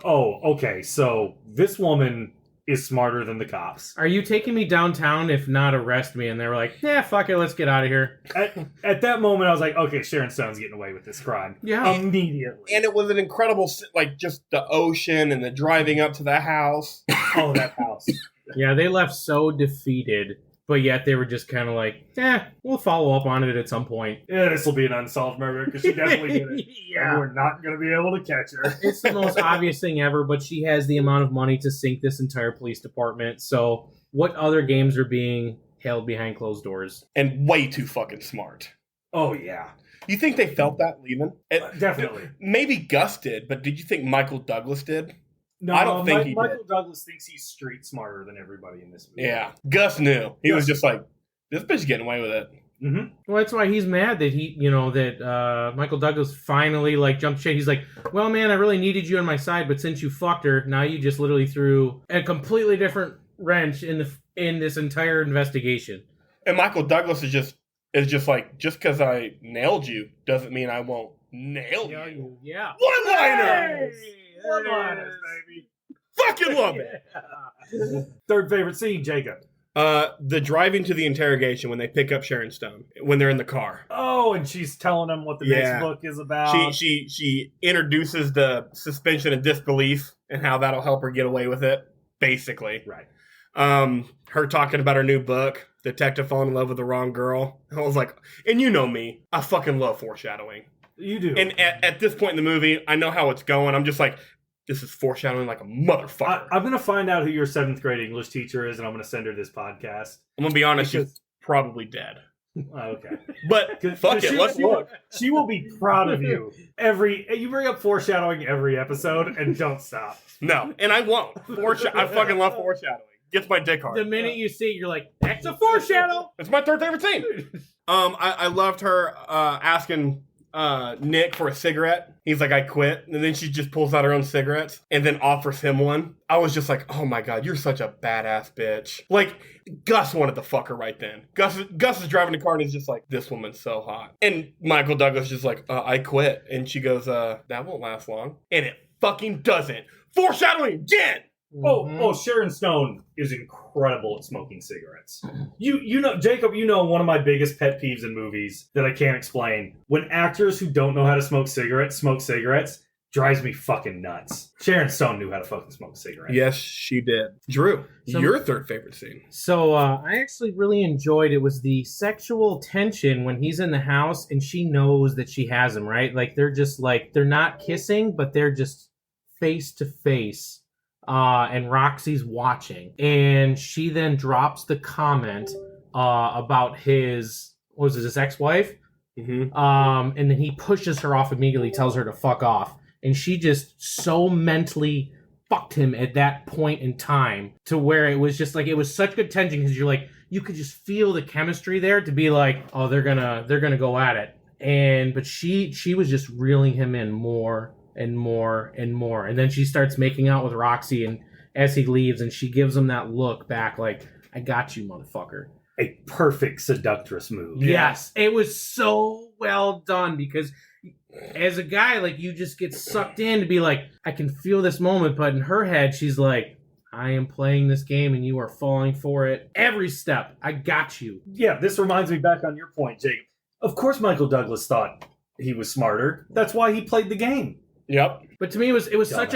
oh, okay, so this woman is smarter than the cops. Are you taking me downtown? If not, arrest me. And they were like, yeah, fuck it, let's get out of here. At that moment, I was like, okay, Sharon Stone's getting away with this crime. Yeah. Immediately. And it was an incredible, like, just the ocean and the driving up to the house. Oh, that house. Yeah, they left so defeated, but yet they were just kind of like, we'll follow up on it at some point. Yeah, this will be an unsolved murder because she definitely did it. Yeah. And we're not going to be able to catch her. It's the most obvious thing ever, but she has the amount of money to sink this entire police department. So what other games are being held behind closed doors? And way too fucking smart. Oh, yeah. You think they felt that leaving? Definitely. Maybe Gus did, but did you think Michael Douglas did? No, I don't think he Michael did. Douglas thinks he's street smarter than everybody in this movie. Yeah. Gus knew. He was just like, this bitch is getting away with it. Mm-hmm. Well, that's why he's mad that Michael Douglas finally jumped shit. He's like, well, man, I really needed you on my side, but since you fucked her, now you just literally threw a completely different wrench in this entire investigation. And Michael Douglas is just like, just because I nailed you doesn't mean I won't nail you. Yeah. One-liners! One-liners, baby. Fucking love it. Third favorite scene, Jacob. The driving to the interrogation when they pick up Sharon Stone when they're in the car. Oh, and she's telling him what the next book is about. She introduces the suspension of disbelief and how that'll help her get away with it, basically. Right. Her talking about her new book, Detective Falling in Love with the Wrong Girl. I was like, and you know me, I fucking love foreshadowing. You do. And at this point in the movie, I know how it's going. I'm just like, this is foreshadowing like a motherfucker. I'm going to find out who your 7th grade English teacher is, and I'm going to send her this podcast. I'm going to be honest, she's probably dead. Okay. But fuck it, let's look. She will be proud of you. You bring up foreshadowing every episode, and don't stop. No, and I won't. I fucking love foreshadowing. Gets my dick hard. The minute you see it, you're like, that's a foreshadow. It's my third favorite scene. I loved her asking Nick for a cigarette. He's like, I quit. And then she just pulls out her own cigarettes and then offers him one. I was just like, oh my God, you're such a badass bitch. Like, Gus wanted to fuck her right then. Gus is driving the car and he's just like, this woman's so hot. And Michael Douglas just like, I quit. And she goes, that won't last long. And it fucking doesn't. Foreshadowing again! Oh, Sharon Stone is incredible at smoking cigarettes. You know, Jacob, one of my biggest pet peeves in movies that I can't explain. When actors who don't know how to smoke cigarettes, drives me fucking nuts. Sharon Stone knew how to fucking smoke cigarettes. Yes, she did. Drew, your third favorite scene. So I actually really enjoyed it was the sexual tension when he's in the house and she knows that she has him, right? Like they're not kissing, but they're just face to face. And Roxy's watching, and she then drops the comment about his ex-wife, and then he pushes her off immediately, tells her to fuck off, and she just so mentally fucked him at that point in time to where it was just like it was such good tension because you're like you could just feel the chemistry there to be like, oh, they're gonna go at it, but she was just reeling him in more and more and more. And then she starts making out with Roxy and as he leaves and she gives him that look back like, I got you, motherfucker. A perfect seductress move. Yes. It was so well done because as a guy, like you just get sucked in to be like, I can feel this moment. But in her head, she's like, I am playing this game and you are falling for it every step. I got you. Yeah, this reminds me back on your point, Jake. Of course Michael Douglas thought he was smarter. That's why he played the game. Yep. But to me, it was such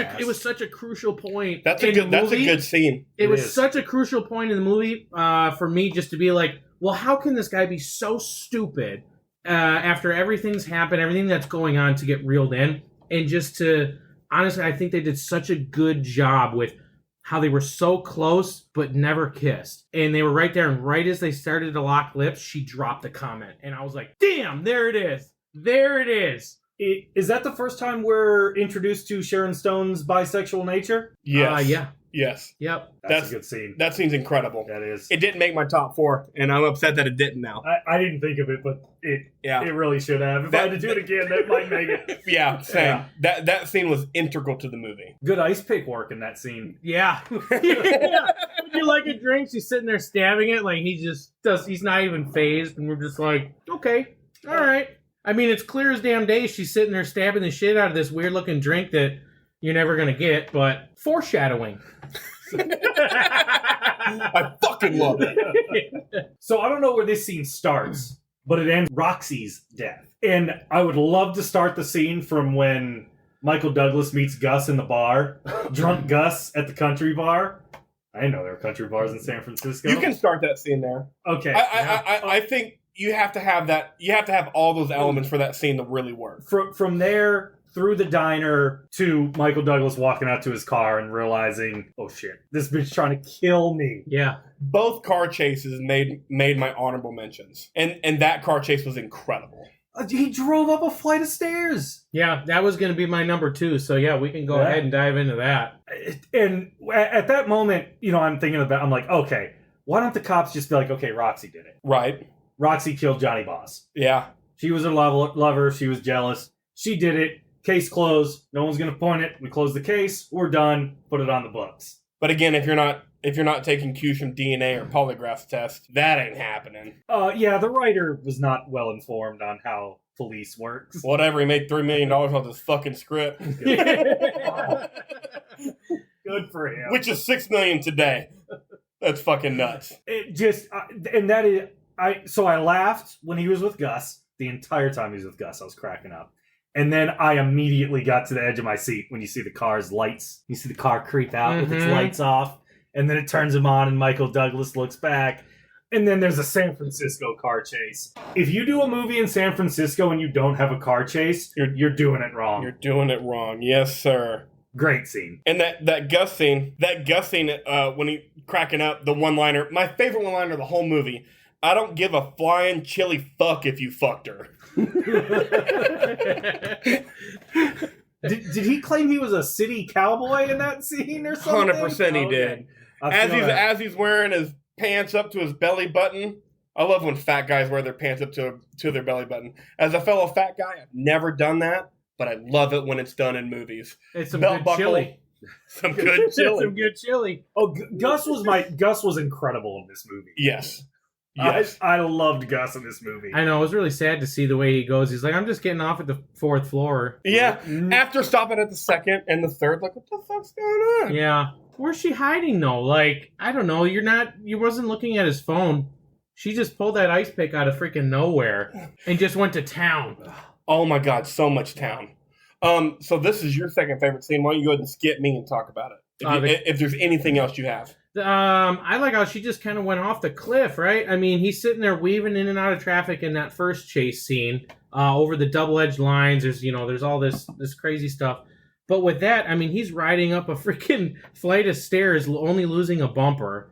a crucial point. That's a good scene. It was such a crucial point in the movie for me just to be like, well, how can this guy be so stupid after everything's happened, everything that's going on to get reeled in, and just to honestly, I think they did such a good job with how they were so close but never kissed, and they were right there, and right as they started to lock lips, she dropped a comment, and I was like, damn, there it is. Is that the first time we're introduced to Sharon Stone's bisexual nature? Yes. Yeah. Yes. Yep. That's a good scene. That scene's incredible. That is. It didn't make my top 4, and I'm upset that it didn't now. I didn't think of it, but it really should have. If I had to do it again, that might make it. Yeah, same. Yeah. That scene was integral to the movie. Good ice pick work in that scene. Yeah. Yeah. Would you like a drink? She's sitting there stabbing it like he's not even phased, and we're just like, okay, all right. I mean, it's clear as damn day she's sitting there stabbing the shit out of this weird looking drink that you're never gonna get, but foreshadowing. I fucking love it. So I don't know where this scene starts, but it ends Roxy's death. And I would love to start the scene from when Michael Douglas meets Gus in the bar. Drunk Gus at the country bar. I didn't know there were country bars in San Francisco. You can start that scene there. Okay. I think you have to have that. You have to have all those elements for that scene to really work. From there through the diner to Michael Douglas walking out to his car and realizing, oh shit, this bitch trying to kill me. Yeah. Both car chases made my honorable mentions, and that car chase was incredible. He drove up a flight of stairs. Yeah, that was going to be my number 2. So yeah, we can go ahead and dive into that. And at that moment, I'm thinking about, I'm like, okay, why don't the cops just be like, okay, Roxy did it. Right. Roxy killed Johnny Boss. Yeah. She was her lover. She was jealous. She did it. Case closed. No one's going to point it. We close the case. We're done. Put it on the books. But again, if you're not taking cues from DNA or polygraph tests, that ain't happening. Yeah, the writer was not well informed on how police works. Whatever, he made $3 million off this fucking script. Good for him. Which is $6 million today. That's fucking nuts. It just, and that is, so I laughed when he was with Gus. The entire time he was with Gus, I was cracking up. And then I immediately got to the edge of my seat when you see the car's lights. You see the car creep out with its lights off. And then it turns them on and Michael Douglas looks back. And then there's a San Francisco car chase. If you do a movie in San Francisco and you don't have a car chase, you're doing it wrong. You're doing it wrong. Yes, sir. Great scene. And that Gus scene, when he cracking up, the one-liner, my favorite one-liner of the whole movie, I don't give a flying chili fuck if you fucked her. Did he claim he was a city cowboy in that scene or something? 100% he did. As he's wearing his pants up to his belly button. I love when fat guys wear their pants up to their belly button. As a fellow fat guy, I've never done that, but I love it when it's done in movies. It's some good chili. Some good chili. Some good chili. Oh, Gus was incredible in this movie. Yes. Yes. I loved Gus in this movie. I know, it was really sad to see the way he goes. He's like, I'm just getting off at the 4th floor. Yeah, after stopping at the 2nd and the 3rd, like, what the fuck's going on? Yeah. Where's she hiding, though? Like, I don't know, you wasn't looking at his phone. She just pulled that ice pick out of freaking nowhere and just went to town. Oh my god, so much town. So this is your second favorite scene. Why don't you go ahead and skip me and talk about it? If there's anything else you have. I like how she just kind of went off the cliff, right? I mean, he's sitting there weaving in and out of traffic in that first chase scene, over the double-edged lines. There's all this crazy stuff. But with that, I mean, he's riding up a freaking flight of stairs, only losing a bumper,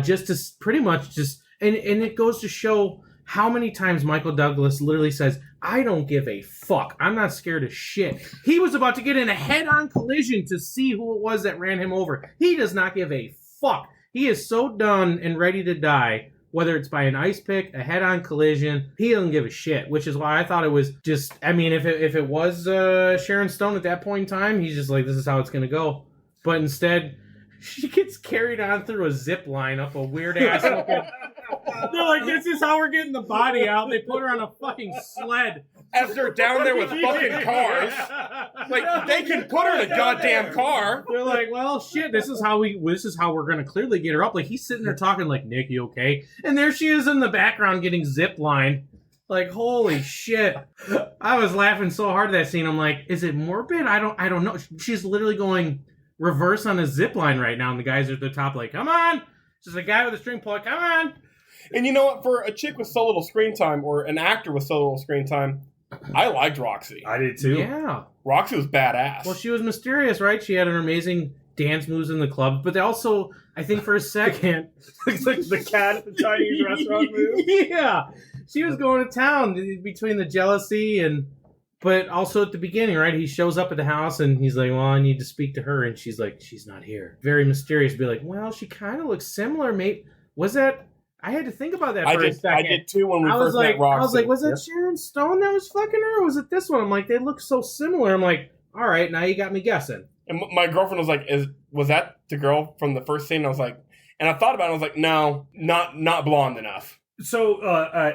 just to pretty much just, and it goes to show how many times Michael Douglas literally says, I don't give a fuck. I'm not scared of shit. He was about to get in a head-on collision to see who it was that ran him over. He does not give a fuck. He is so done and ready to die, whether it's by an ice pick, a head-on collision. He doesn't give a shit, which is why I thought it was just, I mean, if it was Sharon Stone at that point in time, he's just like, this is how it's going to go. But instead, she gets carried on through a zip line up a weird-ass looking... They're like, this is how we're getting the body out. They put her on a fucking sled. As they're down there with fucking cars. Like, they can put her in a goddamn car. They're like, well, shit, this is how we're going to clearly get her up. Like, he's sitting there talking like, Nick, you okay? And there she is in the background getting zip lined. Like, holy shit. I was laughing so hard at that scene. I'm like, is it morbid? I don't know. She's literally going reverse on a zip line right now. And the guys are at the top like, come on. Just a guy with a string puller, come on. And you know what? For a chick with so little screen time, or an actor with so little screen time, I liked Roxy. I did too. Yeah. Roxy was badass. Well, she was mysterious, right? She had an amazing dance moves in the club, but they also, I think for a second... Looks like the cat at the Chinese restaurant move. Yeah. She was going to town between the jealousy and But also at the beginning, right? He shows up at the house and he's like, well, I need to speak to her. And she's like, she's not here. Very mysterious. Be like, well, she kind of looks similar. Mate, was that... I had to think about that for a second. I did too when we first met Roxy. I was like, was that Sharon Stone that was fucking her? Or was it this one? I'm like, they look so similar. I'm like, all right, now you got me guessing. And my girlfriend was like, was that the girl from the first scene? I was like... And I thought about it, I was like, no, not blonde enough. So, I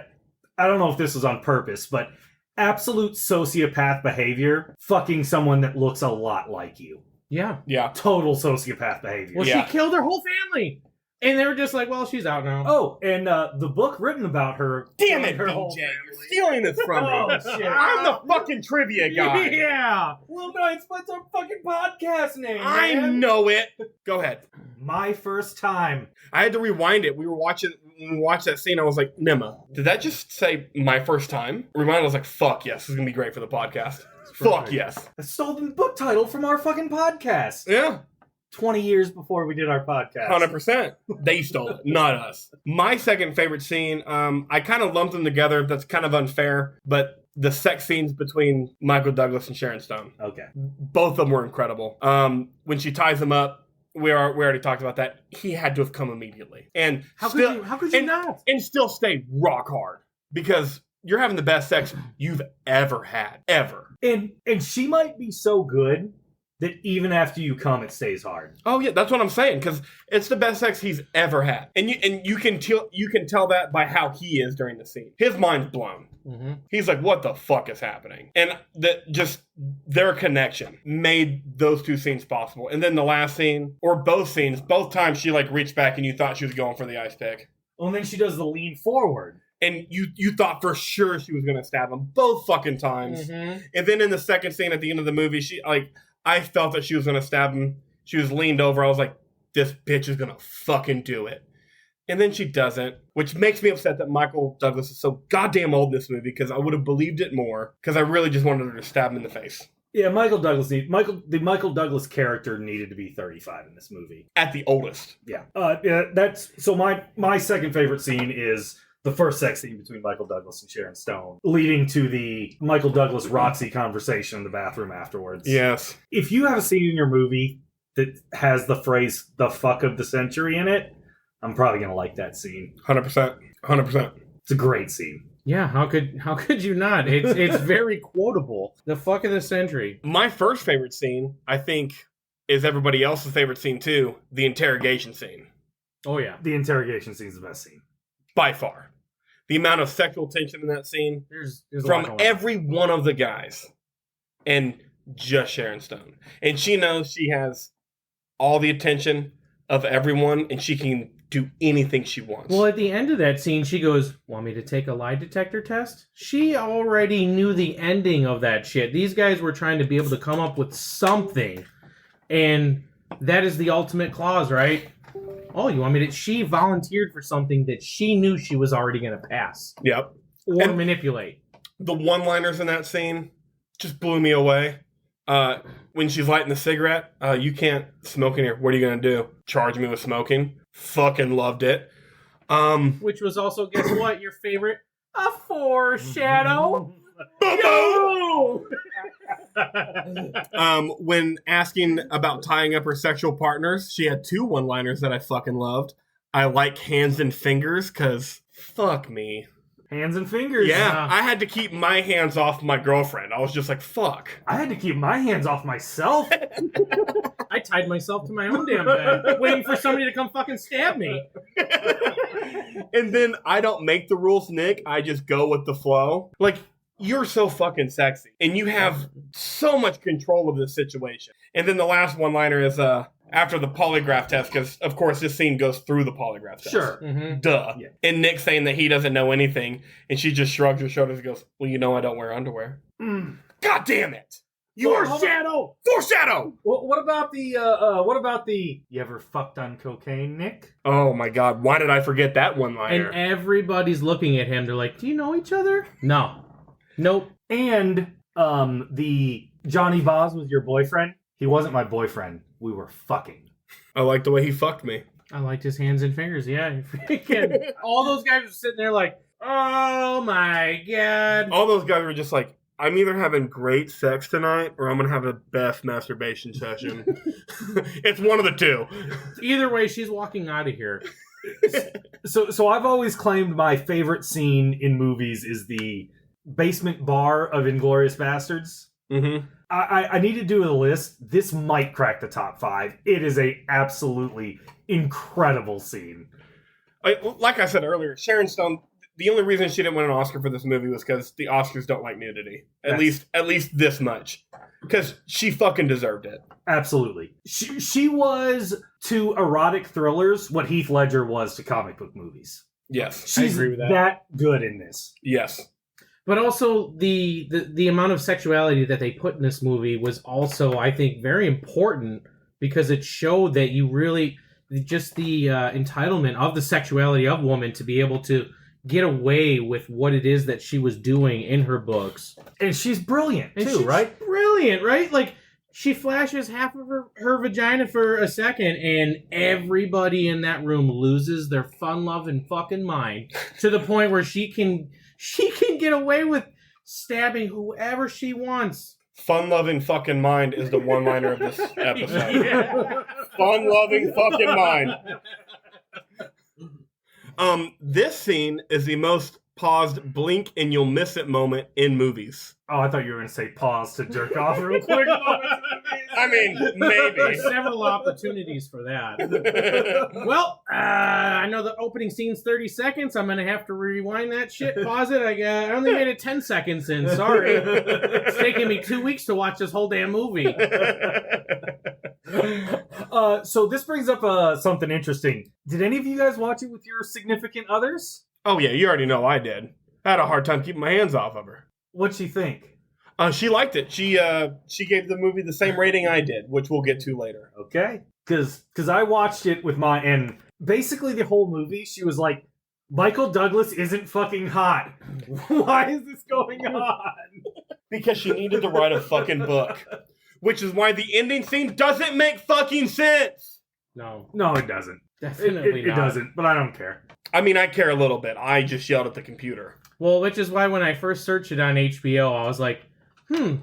don't know if this was on purpose, but absolute sociopath behavior, fucking someone that looks a lot like you. Yeah. Yeah. Total sociopath behavior. Well, she killed her whole family. And they were just like, well, she's out now. Oh, and the book written about her... Damn it, her BJ, whole you're family. stealing this from me. Oh, shit. I'm the fucking trivia guy. Yeah. Well, no, it's our fucking podcast name, I man. know it. Go ahead. My first time. I had to rewind it. When we watched that scene, I was like, Nima, did that just say my first time? Rewind, I was like, fuck yes, this is going to be great for the podcast. Fuck yes. I stole the book title from our fucking podcast. Yeah. 20 years before we did our podcast. 100%. They stole it, not us. My second favorite scene, I kind of lumped them together. That's kind of unfair, but the sex scenes between Michael Douglas and Sharon Stone. Okay. Both of them were incredible. When she ties him up, we already talked about that. He had to have come immediately. And how could you not? And still stay rock hard. Because you're having the best sex you've ever had. Ever. And she might be so good that even after you come, it stays hard. Oh yeah, that's what I'm saying. Because it's the best sex he's ever had, and you can tell that by how he is during the scene. His mind's blown. Mm-hmm. He's like, "What the fuck is happening?" And their connection made those two scenes possible. And then the last scene, or both scenes, both times she like reached back and you thought she was going for the ice pick. Well, and then she does the lean forward. And you thought for sure she was going to stab him both fucking times. Mm-hmm. And then in the second scene at the end of the movie, I felt that she was going to stab him. She was leaned over. I was like, this bitch is going to fucking do it. And then she doesn't, which makes me upset that Michael Douglas is so goddamn old in this movie, because I would have believed it more, because I really just wanted her to stab him in the face. Yeah, the Michael Douglas character needed to be 35 in this movie. At the oldest. Yeah. That's so my second favorite scene is the first sex scene between Michael Douglas and Sharon Stone, leading to the Michael Douglas Roxy conversation in the bathroom afterwards. Yes. If you have a scene in your movie that has the phrase "the fuck of the century" in it, I'm probably gonna like that scene. 100%. 100%. It's a great scene. Yeah, how could you not? It's very quotable. The fuck of the century. My first favorite scene, I think, is everybody else's favorite scene too, the interrogation scene. Oh yeah. The interrogation scene is the best scene. By far. The amount of sexual tension in that scene There's from every one of the guys, and just Sharon Stone. And she knows she has all the attention of everyone, and she can do anything she wants. Well, at the end of that scene, she goes, "Want me to take a lie detector test?" She already knew the ending of that shit. These guys were trying to be able to come up with something, and that is the ultimate clause, right? Oh, you want me to... She volunteered for something that she knew she was already going to pass. Yep. Or And manipulate. the one-liners in that scene just blew me away. When she's lighting the cigarette, you can't smoke in here. What are you going to do? Charge me with smoking? Fucking loved it. Which was also, guess what? Your favorite? A foreshadow. Yo! When asking about tying up her sexual partners, she had two one-liners that I fucking loved. I like hands and fingers, because fuck me. Hands and fingers. Yeah, I had to keep my hands off my girlfriend. I was just like, fuck. I had to keep my hands off myself. I tied myself to my own damn bed, waiting for somebody to come fucking stab me. And then I don't make the rules, Nick. I just go with the flow. Like, you're so fucking sexy, and you have so much control of this situation. And then the last one-liner is after the polygraph test, because, of course, this scene goes through the polygraph test. Sure. Mm-hmm. Duh. Yeah. And Nick saying that he doesn't know anything, and she just shrugs her shoulders and goes, well, you know I don't wear underwear. God damn it! Foreshadow! Foreshadow! What about the you ever fucked on cocaine, Nick? Oh my god, why did I forget that one-liner? And everybody's looking at him. They're like, do you know each other? No. Nope. And the Johnny Boz was your boyfriend? He wasn't my boyfriend. We were fucking. I like the way he fucked me. I liked his hands and fingers. Yeah. Freaking, all those guys were sitting there like, oh my god. All those guys were just like, I'm either having great sex tonight or I'm going to have the best masturbation session. It's one of the two. Either way, she's walking out of here. So I've always claimed my favorite scene in movies is the basement bar of Inglourious Bastards. Mm-hmm. I need to do a list. This might crack the top 5. It is a absolutely incredible scene. Like I said earlier, Sharon Stone, the only reason she didn't win an Oscar for this movie was because the Oscars don't like nudity. At least this much. Because she fucking deserved it. Absolutely. She was to erotic thrillers what Heath Ledger was to comic book movies. Yes, She's I agree with that. Good in this. Yes. But also, the amount of sexuality that they put in this movie was also, I think, very important because it showed that you really, just the entitlement of the sexuality of woman to be able to get away with what it is that she was doing in her books. And she's brilliant, And too, she's right? Brilliant, right? Like, she flashes half of her vagina for a second, and everybody in that room loses their fun-loving fucking mind to the point where she can get away with stabbing whoever she wants. Fun-loving fucking mind is the one-liner of this episode. Yeah. Fun-loving fucking mind. This scene is the most paused blink and you'll miss it moment in movies. Oh, I thought you were going to say pause to jerk off real quick. I mean, maybe. There's several opportunities for that. Well, I know the opening scene's 30 seconds. I'm going to have to rewind that shit, pause it. I only made it 10 seconds in. Sorry. It's taking me 2 weeks to watch this whole damn movie. So this brings up something interesting. Did any of you guys watch it with your significant others? Oh, yeah, you already know I did. I had a hard time keeping my hands off of her. What'd she think? She liked it. She gave the movie the same rating I did, which we'll get to later. Okay. Because I watched it with and basically the whole movie, she was like, Michael Douglas isn't fucking hot. Why is this going on? Because she needed to write a fucking book. Which is why the ending scene doesn't make fucking sense. No, it doesn't. Definitely not. It doesn't, but I don't care. I mean, I care a little bit. I just yelled at the computer. Well, which is why when I first searched it on HBO, I was like,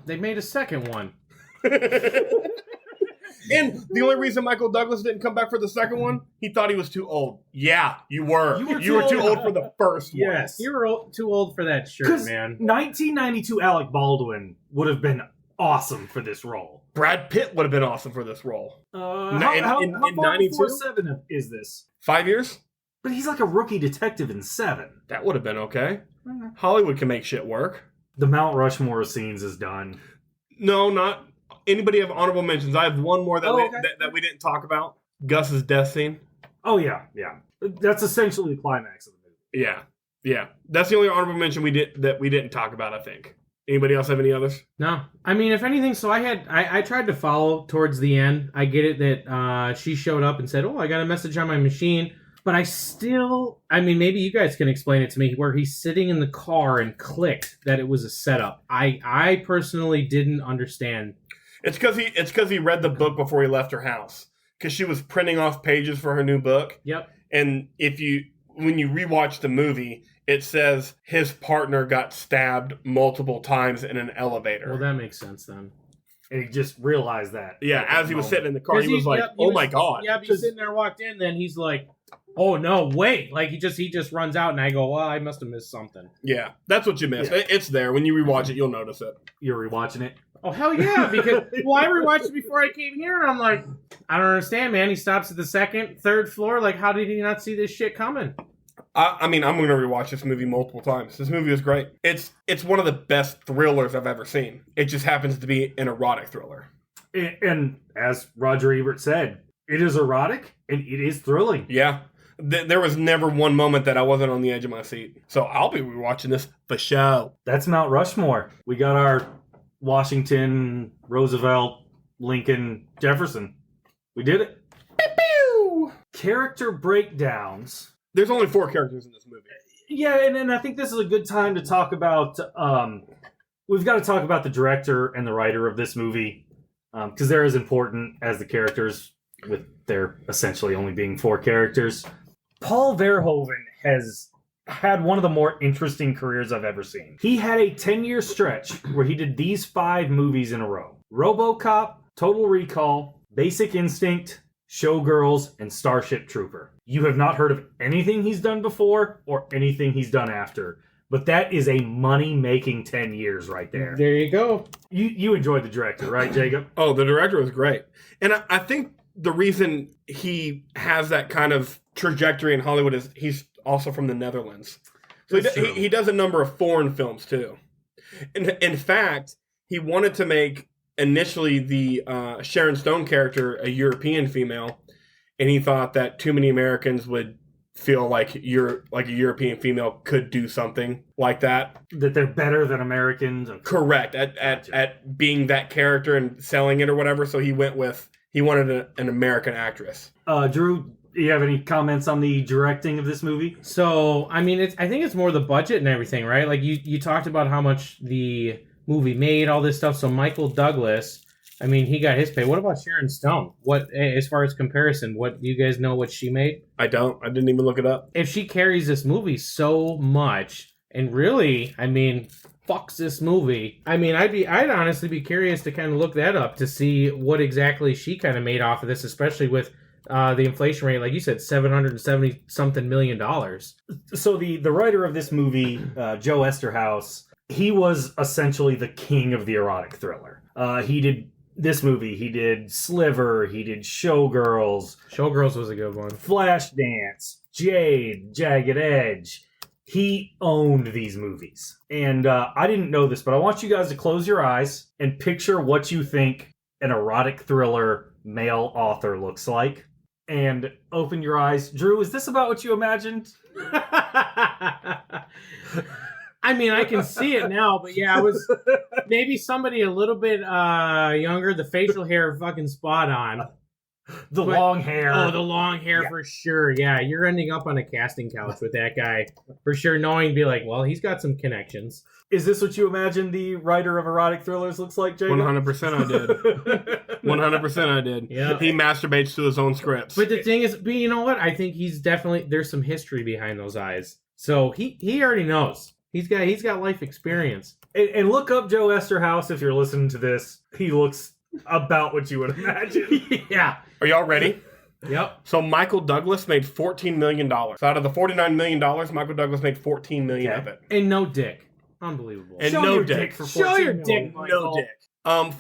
they made a second one. And the only reason Michael Douglas didn't come back for the second one, he thought he was too old. Yeah, you were. You were too old for the first one. Yes. You were too old for that shirt, man. 1992 Alec Baldwin would have been awesome for this role. Brad Pitt would have been awesome for this role. How in far 92? before 7 is this? 5 years? But he's like a rookie detective in 7. That would have been okay. Hollywood can make shit work. The Mount Rushmore scenes is done. No, not anybody have honorable mentions. I have one more that that we didn't talk about. Gus's death scene. Oh yeah. That's essentially the climax of the movie. Yeah. That's the only honorable mention we didn't talk about, I think. Anybody else have any others? No. I mean, if anything, so I tried to follow towards the end. I get it that she showed up and said, I got a message on my machine. But maybe you guys can explain it to me, where he's sitting in the car and clicked that it was a setup. I personally didn't understand. It's because he read the book before he left her house. Because she was printing off pages for her new book. Yep. And when you rewatch the movie, it says his partner got stabbed multiple times in an elevator. Well, that makes sense then. And he just realized that. Yeah, as he was sitting in the car, he was like, "Oh my god!" Yeah, he's sitting there, walked in, then he's like, "Oh no, wait!" Like he just runs out, and I go, "Well, I must have missed something." Yeah, that's what you missed. Yeah. It's there. When you rewatch it, you'll notice it. You're rewatching it? Oh hell yeah! Because I rewatched it before I came here, and I'm like, I don't understand, man. He stops at the second, third floor. Like, how did he not see this shit coming? I mean, I'm going to rewatch this movie multiple times. This movie is great. It's one of the best thrillers I've ever seen. It just happens to be an erotic thriller. And as Roger Ebert said, it is erotic and it is thrilling. Yeah. There was never one moment that I wasn't on the edge of my seat. So I'll be rewatching this for show. That's Mount Rushmore. We got our Washington, Roosevelt, Lincoln, Jefferson. We did it. Pew! Character breakdowns. There's only 4 characters in this movie. Yeah, and I think this is a good time to talk about... we've got to talk about the director and the writer of this movie. Because they're as important as the characters, with there essentially only being 4 characters. Paul Verhoeven has had one of the more interesting careers I've ever seen. He had a 10-year stretch where he did these 5 movies in a row. RoboCop, Total Recall, Basic Instinct, Showgirls, and Starship Trooper. You have not heard of anything he's done before or anything he's done after. But that is a money-making 10 years right there. There you go. You enjoyed the director, right, Jacob? Oh, the director was great. And I think the reason he has that kind of trajectory in Hollywood is he's also from the Netherlands. So he does a number of foreign films, too. In fact, he wanted to make, initially, the Sharon Stone character a European female. And he thought that too many Americans would feel like a European female could do something like that. That they're better than Americans. Correct. At being that character and selling it or whatever. So he wanted an American actress. Drew, do you have any comments on the directing of this movie? So, I mean, I think it's more the budget and everything, right? Like, you talked about how much the movie made, all this stuff. So Michael Douglas, I mean, he got his pay. What about Sharon Stone? What, as far as comparison, what do you guys know what she made? I don't. I didn't even look it up. If she carries this movie so much, and really, I mean, fucks this movie. I mean, I'd honestly be curious to kind of look that up to see what exactly she kind of made off of this, especially with the inflation rate, like you said, $770-something million. So the writer of this movie, Joe Esterhaus, he was essentially the king of the erotic thriller. He did this movie, he did Sliver, he did Showgirls. Showgirls was a good one. Flashdance, Jade, Jagged Edge. He owned these movies. And I didn't know this, but I want you guys to close your eyes and picture what you think an erotic thriller male author looks like. And open your eyes. Drew, is this about what you imagined? I mean, I can see it now, but yeah, I was maybe somebody a little bit younger. The facial hair fucking spot on. Long hair. Oh, the long hair for sure. Yeah, you're ending up on a casting couch with that guy for sure, knowing be like, well, he's got some connections. Is this what you imagine the writer of erotic thrillers looks like, Jacob? 100% I did. 100% I did. Yeah. He masturbates to his own scripts. But the thing is, you know what? I think he's definitely, there's some history behind those eyes. So he already knows. He's got life experience. And look up Joe Esterhaus if you're listening to this. He looks about what you would imagine. Yeah. Are y'all ready? Yep. So Michael Douglas made $14 million. So out of the $49 million, Michael Douglas made $14 million of it. And no dick. Unbelievable. And Show no your dick. for Show your 14 dick, million. Michael. No dick.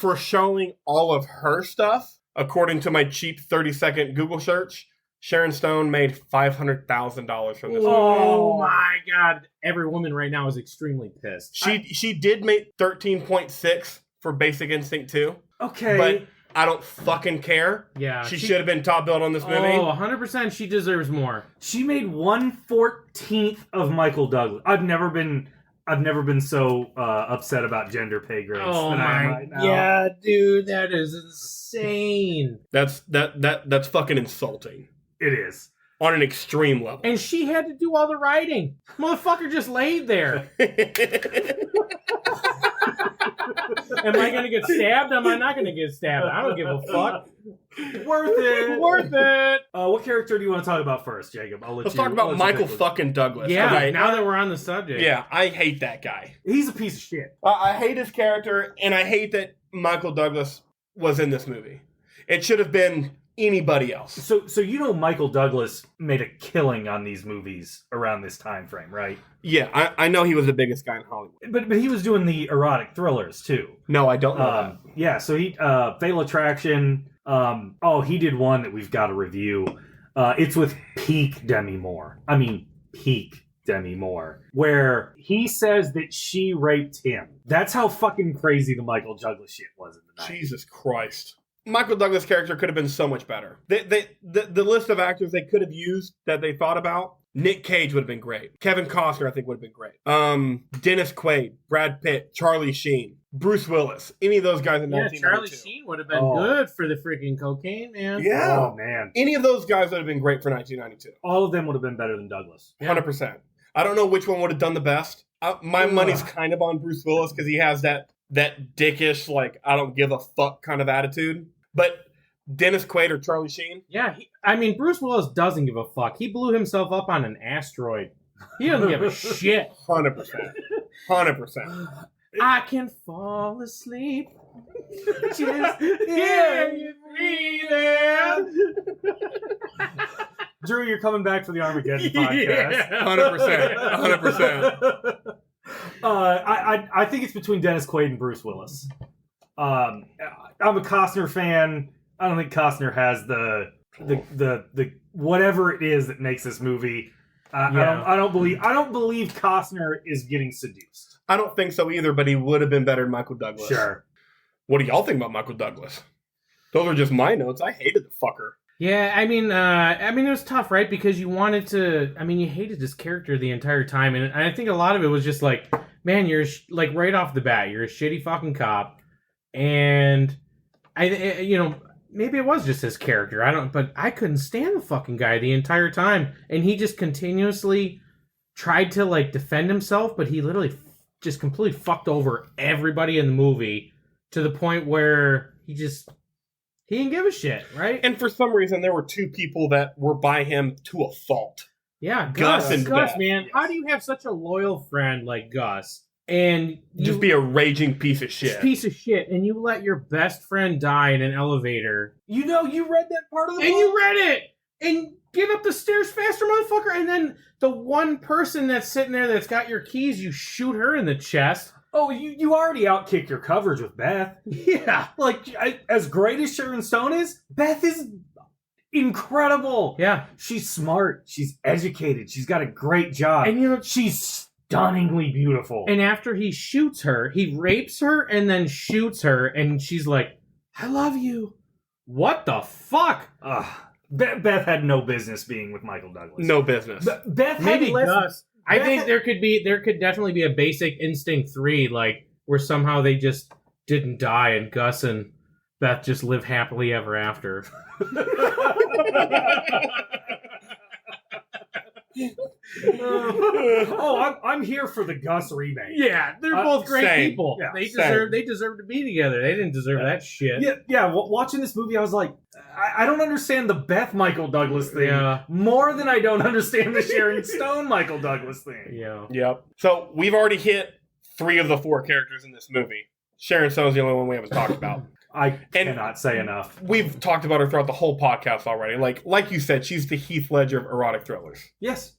For showing all of her stuff, according to my cheap 30-second Google search, Sharon Stone made $500,000 from this movie. Oh my God. Every woman right now is extremely pissed. She did make 13.6 for Basic Instinct 2. Okay. But I don't fucking care. Yeah. She should have been top billed on this movie. Oh, 100% she deserves more. She made 1/14 of Michael Douglas. I've never been so upset about gender pay grades Oh than I am my right now. yeah, dude, that is insane. That's fucking insulting. It is. On an extreme level. And she had to do all the writing. Motherfucker just laid there. Am I gonna get stabbed? Am I not gonna get stabbed? I don't give a fuck. Worth it. Worth it. What character do you want to talk about first, Jacob? Let's talk about Michael fucking Douglas. Yeah, Okay. now that we're on the subject. Yeah, I hate that guy. He's a piece of shit. I hate his character, and I hate that Michael Douglas was in this movie. It should have been anybody else. So you know Michael Douglas made a killing on these movies around this time frame, right? Yeah, I know he was the biggest guy in Hollywood. But he was doing the erotic thrillers too. No, I don't know that. Yeah, so he Fatal Attraction. He did one that we've got to review. It's with peak Demi Moore. I mean, peak Demi Moore, where he says that she raped him. That's how fucking crazy the Michael Douglas shit was in the 90s. Jesus Christ. Michael Douglas' character could have been so much better. The list of actors they could have used that they thought about, Nick Cage would have been great. Kevin Costner, I think, would have been great. Dennis Quaid, Brad Pitt, Charlie Sheen, Bruce Willis, any of those guys in 1992. Charlie Sheen would have been good for the freaking cocaine, man. Yeah. Oh, man. Any of those guys would have been great for 1992. All of them would have been better than Douglas. 100%. I don't know which one would have done the best. My money's kind of on Bruce Willis because he has that dickish, like, I don't give a fuck kind of attitude. But Dennis Quaid or Charlie Sheen? Yeah, Bruce Willis doesn't give a fuck. He blew himself up on an asteroid. He doesn't give a shit. 100%. 100%. I can fall asleep. Just hear you breathing. Drew, you're coming back for the Armageddon podcast. 100%. 100%. I think it's between Dennis Quaid and Bruce Willis. I'm a Costner fan. I don't think Costner has the whatever it is that makes this movie. I don't believe Costner is getting seduced. I don't think so either, but he would have been better than Michael Douglas. Sure. What do y'all think about Michael Douglas? Those are just my notes. I hated the fucker. Yeah, I mean, it was tough, right? Because you hated this character the entire time, and I think a lot of it was just like, man, you're like right off the bat, you're a shitty fucking cop, and maybe it was just his character. But I couldn't stand the fucking guy the entire time, and he just continuously tried to like defend himself, but he literally just completely fucked over everybody in the movie to the point where he didn't give a shit, right? And for some reason, there were two people that were by him to a fault. Yeah, Gus and Gus, Beth. man. How do you have such a loyal friend like Gus and Just be a raging piece of shit. and you let your best friend die in an elevator? You read that part of the book? And you read it! And get up the stairs faster, motherfucker! And then the one person that's sitting there that's got your keys, you shoot her in the chest. Oh, you already outkicked your coverage with Beth. Yeah. As great as Sharon Stone is, Beth is incredible. Yeah. She's smart. She's educated. She's got a great job. And she's stunningly beautiful. And after he shoots her, he rapes her and then shoots her, and she's like, I love you. What the fuck? Beth had no business being with Michael Douglas. No business. Beth Maybe had less... Gus. I think there could definitely be a Basic Instinct 3, like, where somehow they just didn't die and Gus and Beth just live happily ever after. I'm here for the Gus remake. Yeah, they're both great same. people. Yeah, they same. deserve to be together. They didn't deserve that shit. Yeah. Watching this movie, I was like, I don't understand the Beth Michael Douglas thing Yeah. more than I don't understand the Sharon Stone Michael Douglas thing. Yeah. Yep. So we've already hit 3 of the 4 characters in this movie. Sharon Stone's the only one we haven't talked about. I cannot say enough. We've talked about her throughout the whole podcast already. Like you said, she's the Heath Ledger of erotic thrillers. Yes.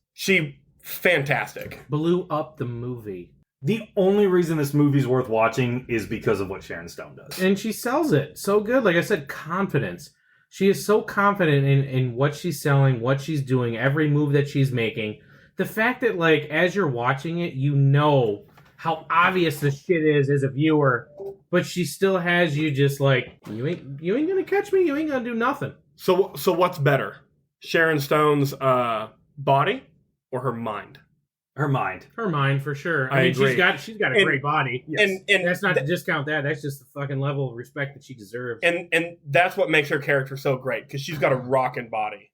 Fantastic. Blew up the movie. The only reason this movie's worth watching is because of what Sharon Stone does. And she sells it so good. Like I said, confidence. She is so confident in what she's selling, what she's doing, every move that she's making. The fact that, like, as you're watching it, you know how obvious this shit is as a viewer, but she still has you just like, you ain't gonna catch me, you ain't gonna do nothing. So what's better? Sharon Stone's body or her mind? Her mind. Her mind, for sure. I mean, agree. she's got a great body. Yes. And That's not to discount that. That's just the fucking level of respect that she deserves. And that's what makes her character so great, because she's got a rockin' body.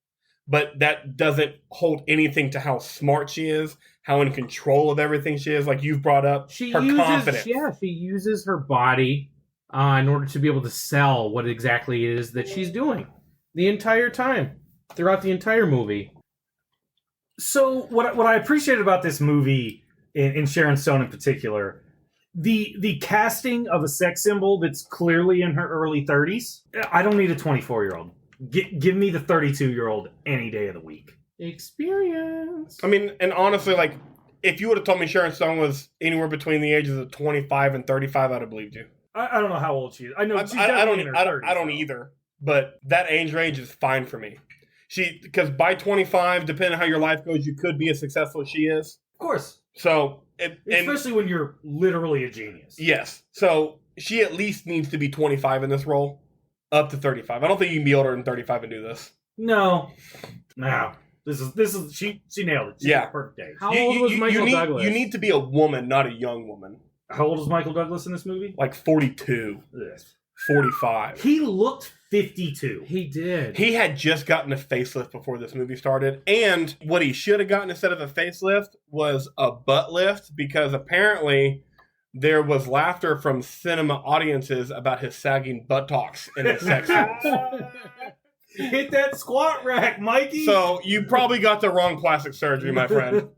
But that doesn't hold anything to how smart she is, how in control of everything she is. Like you've brought up, her confidence. She uses her body in order to be able to sell what exactly it is that she's doing the entire time, throughout the entire movie. So what I appreciated about this movie, in Sharon Stone in particular, the casting of a sex symbol that's clearly in her early 30s. I don't need a 24-year-old. Give me the 32-year-old any day of the week. Experience. I mean, and honestly, like, if you would have told me Sharon Stone was anywhere between the ages of 25 and 35, I'd have believed you. I don't know how old she is. I know she's I definitely in her 30s. I don't either. But that age range is fine for me. Because by 25, depending on how your life goes, you could be as successful as she is. Of course. So, especially when you're literally a genius. Yes. So she at least needs to be 25 in this role, up to 35. I don't think you can be older than 35 and do this. No. This is she nailed it. She's Yeah. a perfect age. How old was Michael Douglas? You need to be a woman, not a young woman. How old is Michael Douglas in this movie? Like 42, Yes. 45. He looked 52. He did. He had just gotten a facelift before this movie started. And what he should have gotten instead of a facelift was a butt lift, because apparently there was laughter from cinema audiences about his sagging buttocks in his sex scenes. Hit that squat rack, Mikey. So you probably got the wrong plastic surgery, my friend.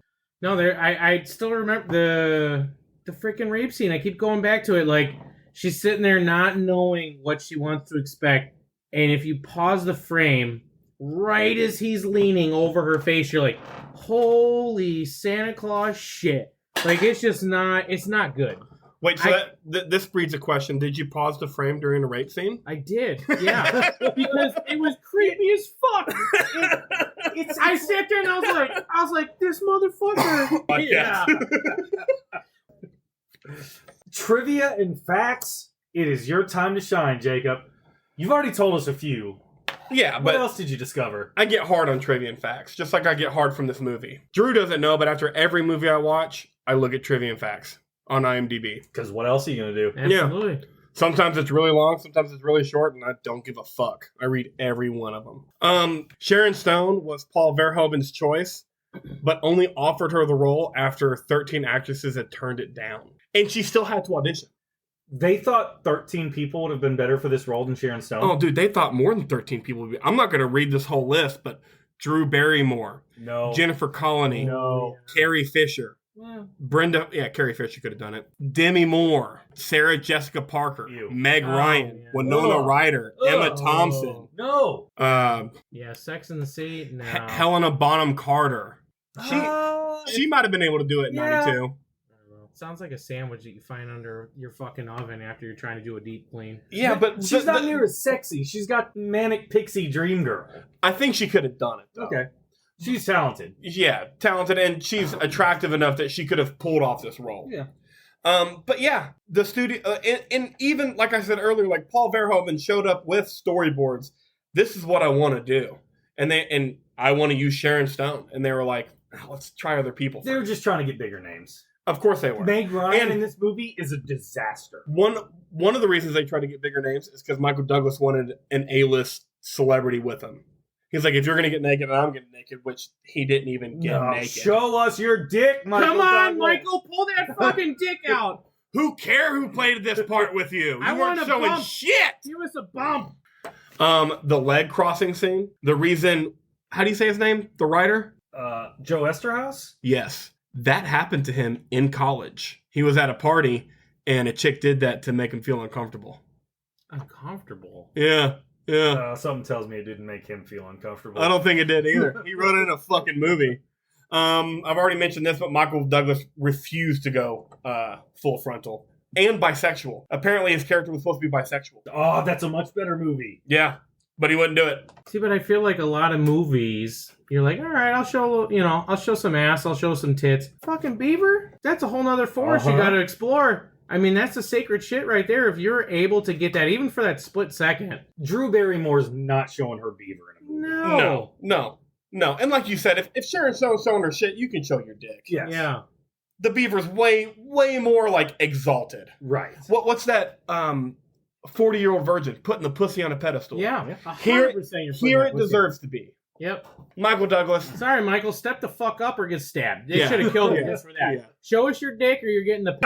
No, I still remember the freaking rape scene. I keep going back to it. Like, she's sitting there not knowing what she wants to expect. And if you pause the frame, right as he's leaning over her face, you're like, holy Santa Claus shit. Like, it's not good. Wait, so this breeds a question. Did you pause the frame during the rape scene? I did, yeah. Because it was creepy as fuck. I sat there and I was like, this motherfucker. Yeah. Trivia and facts. It is your time to shine, Jacob. You've already told us a few. Yeah, What but else did you discover? I get hard on trivia and facts, just like I get hard from this movie. Drew doesn't know, but after every movie I watch, I look at trivia and facts on IMDb. Because what else are you going to do? Absolutely. Yeah. Sometimes it's really long, sometimes it's really short, and I don't give a fuck. I read every one of them. Sharon Stone was Paul Verhoeven's choice, but only offered her the role after 13 actresses had turned it down. And she still had to audition. They thought 13 people would have been better for this role than Sharon Stone. Oh, dude, they thought more than 13 people would be. I'm not going to read this whole list, but Drew Barrymore, No. Jennifer Connelly, No. Carrie Fisher, Carrie Fisher could have done it. Demi Moore, Sarah Jessica Parker, Ew. Meg Ryan, yeah. Winona Ugh. Ryder, Emma Thompson, No. Yeah, Sex in the City. No. Helena Bonham Carter. She might have been able to do it in Yeah. 92. Sounds like a sandwich that you find under your fucking oven after you're trying to do a deep clean. Yeah, but she's not near as sexy. She's got manic pixie dream girl. I think she could have done it, though. Okay. She's talented. Yeah, talented, and she's attractive enough that she could have pulled off this role. Yeah. But yeah, the studio, and even like I said earlier, like Paul Verhoeven showed up with storyboards. This is what I want to do, and I want to use Sharon Stone, and they were like, let's try other people. They were just trying to get bigger names. Of course they were. Meg Ryan And- in this movie is a disaster. One of the reasons they tried to get bigger names is because Michael Douglas wanted an A-list celebrity with him. He's like, if you're gonna get naked, I'm getting naked, which he didn't even get naked. Show us your dick, Michael. Come on, Douglas. Michael, pull that fucking dick out. Who care who played this part with you? I You want weren't a showing bump. shit. Give us a bump. The leg crossing scene. The reason, how do you say his name? The writer? Joe Esterhaus? Yes. That happened to him in college. He was at a party and a chick did that to make him feel uncomfortable. Uncomfortable. Yeah. Something tells me it didn't make him feel uncomfortable. I don't think it did either. He wrote it in a fucking movie. I've already mentioned this, but Michael Douglas refused to go full frontal and bisexual. Apparently his character was supposed to be bisexual. Oh, that's a much better movie. Yeah, but he wouldn't do it. See, but I feel like a lot of movies, you're like, all right, I'll show some ass, I'll show some tits. Fucking Beaver? That's a whole nother forest you got to explore. I mean, that's the sacred shit right there. If you're able to get that, even for that split second. Drew Barrymore's not showing her beaver in a movie. No. And like you said, if Sharon Stone's showing her shit, you can show your dick. Yes. Yeah. The Beaver's way more like exalted. Right. What's that 40-year-old virgin putting the pussy on a pedestal? Yeah. Here 100% you're putting Here that it pussy. deserves to be. Yep. Michael Douglas. Sorry, Michael. Step the fuck up or get stabbed. They Yeah. should have killed you Yeah. just for that. Yeah. Show us your dick or you're getting the...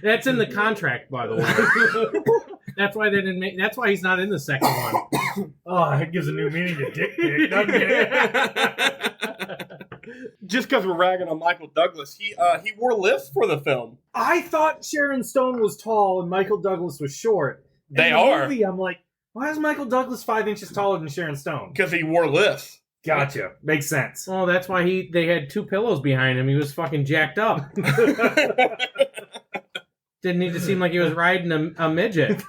That's in the contract, by the way. That's why they didn't make... That's why he's not in the second one. Oh, it gives a new meaning to dick pic, doesn't it? Just because we're ragging on Michael Douglas, he wore lifts for the film. I thought Sharon Stone was tall and Michael Douglas was short. They in the are. movie, I'm like, why is Michael Douglas 5 inches taller than Sharon Stone? Because he wore lifts. Gotcha. Makes sense. Well, that's why they had two pillows behind him. He was fucking jacked up. Didn't need to seem like he was riding a midget.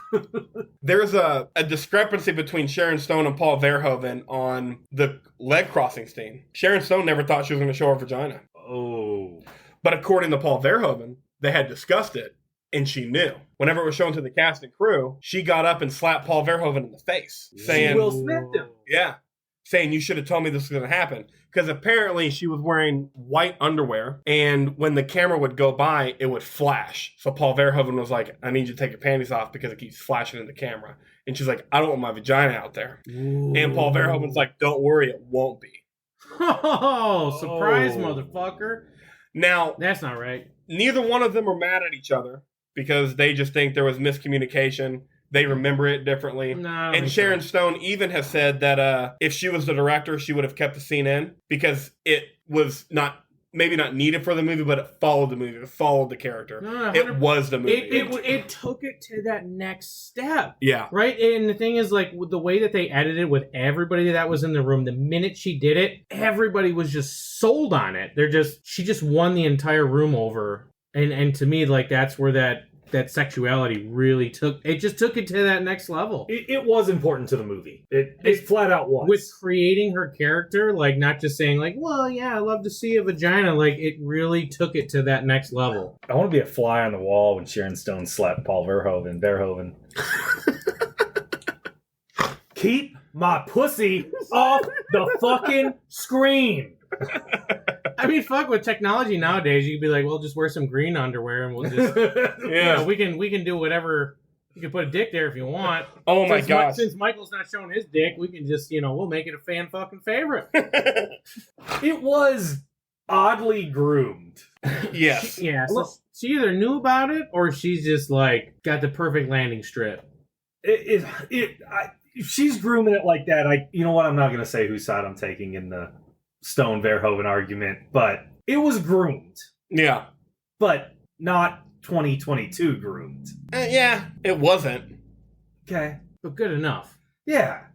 There's a discrepancy between Sharon Stone and Paul Verhoeven on the leg crossing scene. Sharon Stone never thought she was going to show her vagina. Oh. But according to Paul Verhoeven, they had discussed it, and she knew. Whenever it was shown to the cast and crew, she got up and slapped Paul Verhoeven in the face, saying, Will Smith him. yeah, saying you should have told me this was going to happen. Because apparently she was wearing white underwear, and when the camera would go by, it would flash. So Paul Verhoeven was like, I need you to take your panties off because it keeps flashing in the camera. And she's like, I don't want my vagina out there. Ooh. And Paul Verhoeven's like, don't worry, it won't be. Oh, surprise, Oh. motherfucker. Now, That's not right. neither one of them are mad at each other because they just think there was miscommunication they remember it differently. No, I don't And think Sharon so. Stone even has said that if she was the director, she would have kept the scene in because it was maybe not needed for the movie, but it followed the movie. It followed the character. No, It was the movie. It took it to that next step. Yeah. Right? And the thing is, like, with the way that they edited with everybody that was in the room, the minute she did it, everybody was just sold on it. She just won the entire room over. And to me, like, that's where that sexuality really took it to that next level. It was important to the movie. It flat out was. With creating her character, like, not just saying, like, well, yeah, I love to see a vagina. Like, it really took it to that next level. I want to be a fly on the wall when Sharon Stone slapped Paul Verhoeven. Keep my pussy off the fucking screen. I mean, fuck, with technology nowadays, you could be like, well, just wear some green underwear and we'll just, Yeah. we can do whatever. You can put a dick there if you want. Oh my gosh. Since Michael's not showing his dick, we can just, we'll make it a fan fucking favorite. It was oddly groomed. Yes. Yeah, so she either knew about it or she's just like got the perfect landing strip. If she's grooming it like that, you know what? I'm not going to say whose side I'm taking in the Stone Verhoeven argument, but it was groomed. Yeah. But not 2022 groomed. Yeah, it wasn't. Okay. But good enough. Yeah.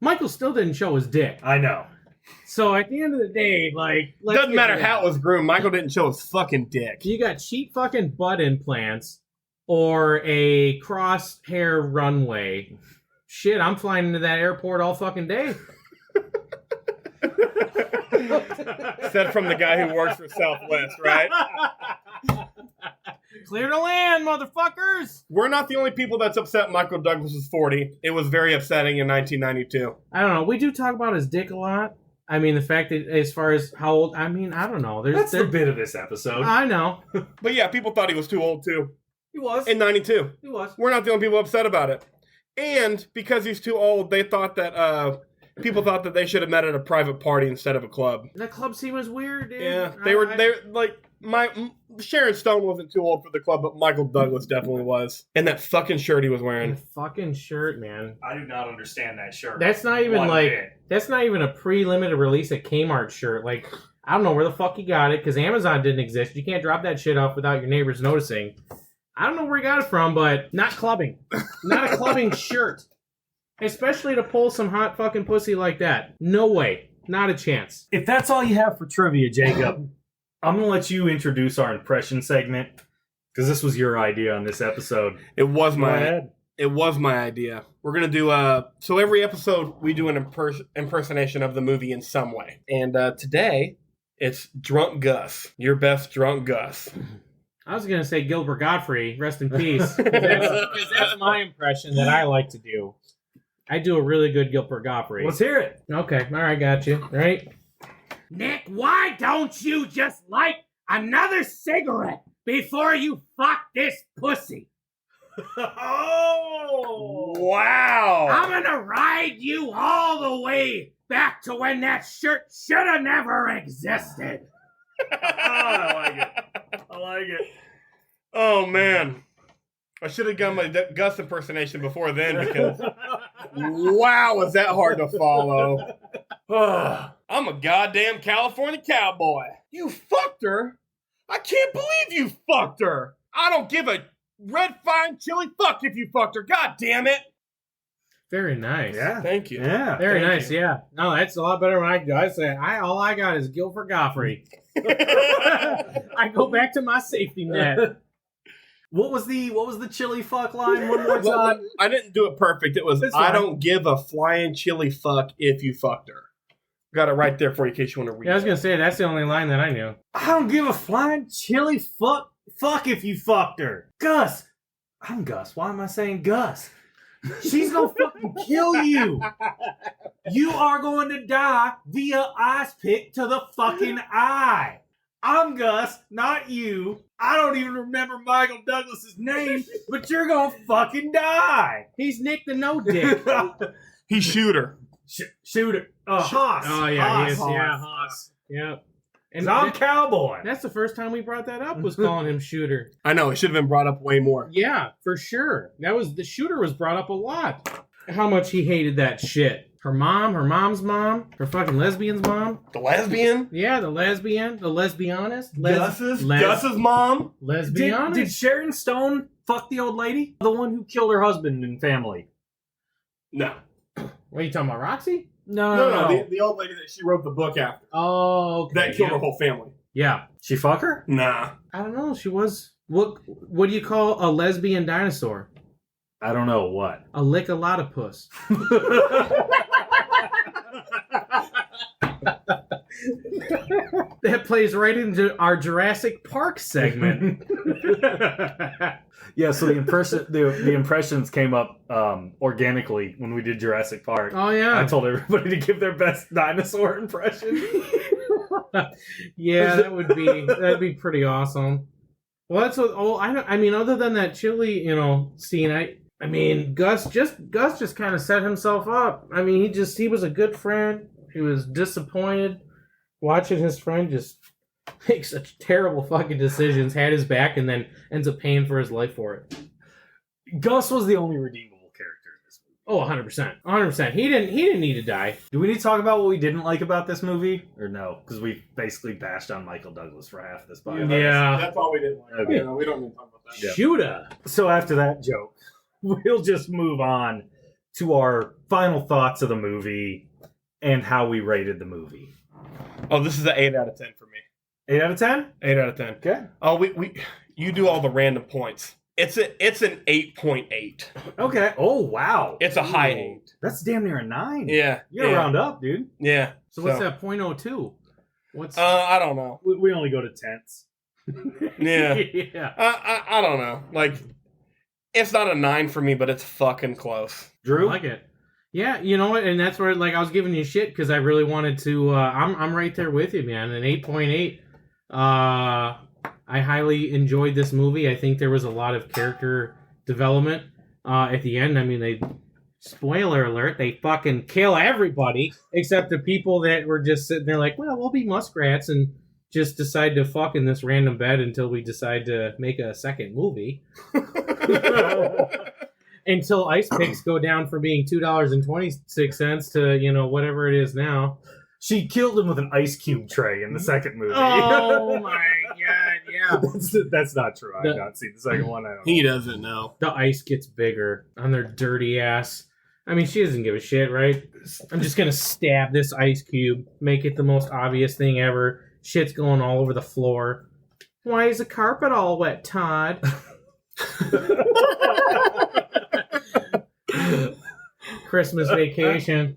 Michael still didn't show his dick. I know. So at the end of the day, like... Doesn't matter how it was groomed. Michael didn't show his fucking dick. You got cheap fucking butt implants or a cross-hair runway. Shit, I'm flying into that airport all fucking day. Said from the guy who works for Southwest, right? Clear to land, motherfuckers! We're not the only people that's upset Michael Douglas is 40. It was very upsetting in 1992. I don't know. We do talk about his dick a lot. I mean, the fact that as far as how old... I mean, I don't know. That's the bit of this episode. I know. But yeah, people thought he was too old too. He was. In 92. He was. We're not the only people upset about it. And because he's too old, they thought that... people thought that they should have met at a private party instead of a club. The club scene was weird, dude. Yeah, they were like Sharon Stone wasn't too old for the club, but Michael Douglas definitely was. And that fucking shirt he was wearing. Fucking shirt, man. I do not understand that shirt. That's not even that's not even a pre-limited release at Kmart shirt. Like, I don't know where the fuck he got it because Amazon didn't exist. You can't drop that shit off without your neighbors noticing. I don't know where he got it from, but not clubbing. Not a clubbing shirt. Especially to pull some hot fucking pussy like that. No way. Not a chance. If that's all you have for trivia, Jacob, I'm going to let you introduce our impression segment because this was your idea on this episode. It was Go ahead. my idea. We're going to do so every episode we do an impersonation of the movie in some way. And today it's Drunk Gus. Your best Drunk Gus. I was going to say Gilbert Godfrey, rest in peace. That's my impression that I like to do. I do a really good Gilbert Godfrey. Let's hear it. Okay, all right, got you. Right? Nick, why don't you just light another cigarette before you fuck this pussy? Oh! Wow! I'm gonna ride you all the way back to when that shirt should have never existed. I like it. I like it. Oh, man. I should have done my Gus impersonation before then because, wow, was that hard to follow. I'm a goddamn California cowboy. You fucked her? I can't believe you fucked her. I don't give a red fine chili fuck if you fucked her. God damn it. Very nice. Yeah. Thank you. Yeah. Very Thank nice, you. yeah. No, that's a lot better when I do. I say, all I got is Gilbert Godfrey. I go back to my safety net. What was the chili fuck line one more time? I didn't do it perfect. It was, That's I fine. don't give a flying chili fuck if you fucked her. Got it right there for you in case you want to read Yeah, I was it. going to say, that's the only line that I knew. I don't give a flying chili fuck if you fucked her. Gus. I'm Gus. Why am I saying Gus? She's gonna fucking kill you. You are going to die via ice pick to the fucking eye. I'm Gus, not you. I don't even remember Michael Douglas's name, but you're gonna fucking die. He's Nick the No Dick. He shoot her. Shooter. Haas. Oh, yeah, he is. Haas. Yeah, Haas. Yep. And I'm Cowboy. that's the first time we brought that up, was calling him Shooter. I know, it should have been brought up way more. Yeah, for sure. The Shooter was brought up a lot. How much he hated that shit. Her mom, her mom's mom, her fucking lesbian's mom. The lesbian? Yeah, the lesbian, the lesbianist. Gus's mom? Lesbianist. Did Sharon Stone fuck the old lady? The one who killed her husband and family? No. What are you talking about, Roxy? No. The old lady that she wrote the book after. Oh, okay. That killed her whole family. Yeah. She fuck her? Nah. I don't know. She was... What do you call a lesbian dinosaur? I don't know what. A lick-a-lot-of-puss. That plays right into our Jurassic Park segment. Yeah, so the impressions came up organically when we did Jurassic Park. Oh, yeah. I told everybody to give their best dinosaur impression. Yeah, that'd be pretty awesome. Well, that's what. Oh, I mean, other than that chili, scene, I mean, Gus just kind of set himself up. I mean, he was a good friend. He was disappointed watching his friend just make such terrible fucking decisions, had his back, and then ends up paying for his life for it. Gus was the only redeemable character in this movie. Oh, 100%. 100%. He didn't need to die. Do we need to talk about what we didn't like about this movie? Or no? Because we basically bashed on Michael Douglas for half this podcast. Yeah. That's all we didn't like. Okay. We don't need to talk about that. Yeah. Shooter. So after that joke, we'll just move on to our final thoughts of the movie and how we rated the movie. Oh, this is an 8 out of 10 for me. 8 out of 10? 8 out of 10. Okay. Oh, you do all the random points. It's an 8.8. Okay. Oh, wow. It's a high 8. That's damn near a 9. Yeah. You gotta round up, dude. Yeah. So what's that, 0.02? What's... I don't know. We only go to tenths. Yeah. Yeah. I don't know. Like, it's not a 9 for me, but it's fucking close. Drew? I like it. Yeah, you know what? And that's where, like, I was giving you shit because I really wanted to. I'm right there with you, man. An 8.8. I highly enjoyed this movie. I think there was a lot of character development at the end. I mean, spoiler alert, they fucking kill everybody except the people that were just sitting there like, well, we'll be muskrats and just decide to fuck in this random bed until we decide to make a second movie. Until ice picks go down from being $2.26 to, whatever it is now. She killed him with an ice cube tray in the second movie. Oh my god, yeah. That's not true. I've not seen the second one. I don't know. He doesn't know. The ice gets bigger on their dirty ass. I mean, she doesn't give a shit, right? I'm just gonna stab this ice cube, make it the most obvious thing ever. Shit's going all over the floor. Why is the carpet all wet, Todd? Christmas Vacation.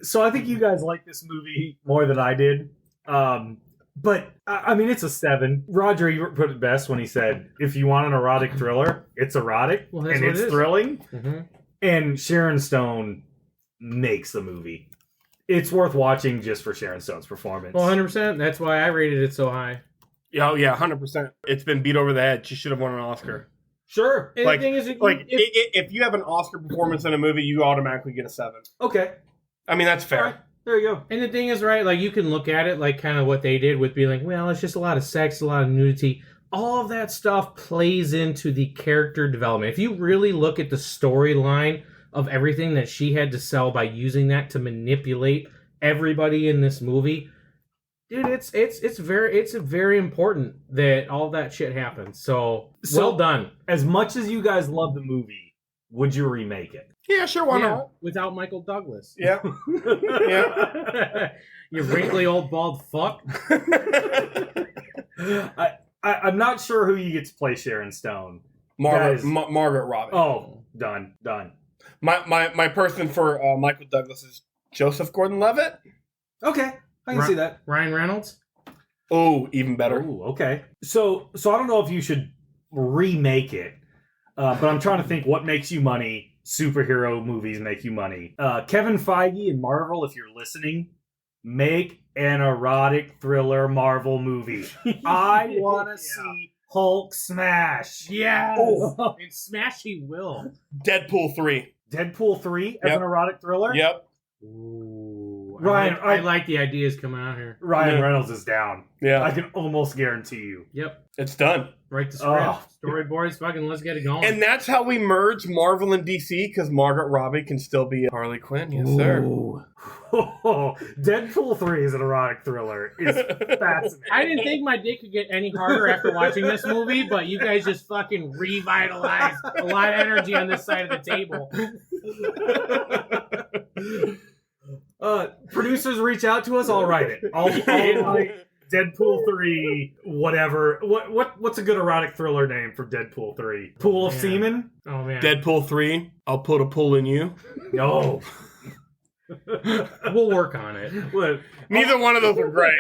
So I think you guys like this movie more than I did. But, I mean, it's a 7. Roger, you put it best when he said, if you want an erotic thriller, it's erotic, Well, that's and what it's it is. thrilling. Mm-hmm. And Sharon Stone makes the movie. It's worth watching just for Sharon Stone's performance. Well, 100%. That's why I rated it so high. Oh, yeah, 100%. It's been beat over the head. She should have won an Oscar. Sure. And Like, the thing is, if you have an Oscar performance in a movie, you automatically get a 7. Okay. I mean, that's fair. All right. There you go. and the thing is, right, like, you can look at it like kind of what they did with being like, well, it's just a lot of sex, a lot of nudity. All of that stuff plays into the character development. If you really look at the storyline of everything that she had to sell by using that to manipulate everybody in this movie, dude, it's very important that all that shit happens. So well done. As much as you guys love the movie, would you remake it? Yeah, sure, why not? Without Michael Douglas. Yeah. Yeah. You wrinkly old bald fuck. I'm not sure who you get to play Sharon Stone. Margaret Guys. Robbie. Oh, done. My person for Michael Douglas is Joseph Gordon-Levitt. Okay, I can see that. Ryan Reynolds. Oh, even better. Ooh, okay. So I don't know if you should remake it, but I'm trying to think what makes you money. Superhero movies make you money. Kevin Feige and Marvel, if you're listening, make an erotic thriller Marvel movie. I want to see Hulk smash. Yeah. Oh. And smash he will. Deadpool 3. Deadpool 3 as Yep. an erotic thriller? Yep. Ooh, Ryan, I like the ideas coming out here. Ryan Reynolds is down. Yeah. I can almost guarantee you. Yep. It's done. Write the script. Oh. Storyboards, fucking let's get it going. And that's how we merge Marvel and DC, because Margaret Robbie can still be Harley Quinn. Yes, sir. Ooh. Deadpool 3 is an erotic thriller. It's fascinating. I didn't think my dick could get any harder after watching this movie, but you guys just fucking revitalized a lot of energy on this side of the table. Producers reach out to us. I'll write it. I'll like Deadpool 3, whatever. What's a good erotic thriller name for Deadpool 3? Pool of Semen? Oh man. Deadpool 3, I'll put a pull in you. No. We'll work on it. What? Neither one of those are great.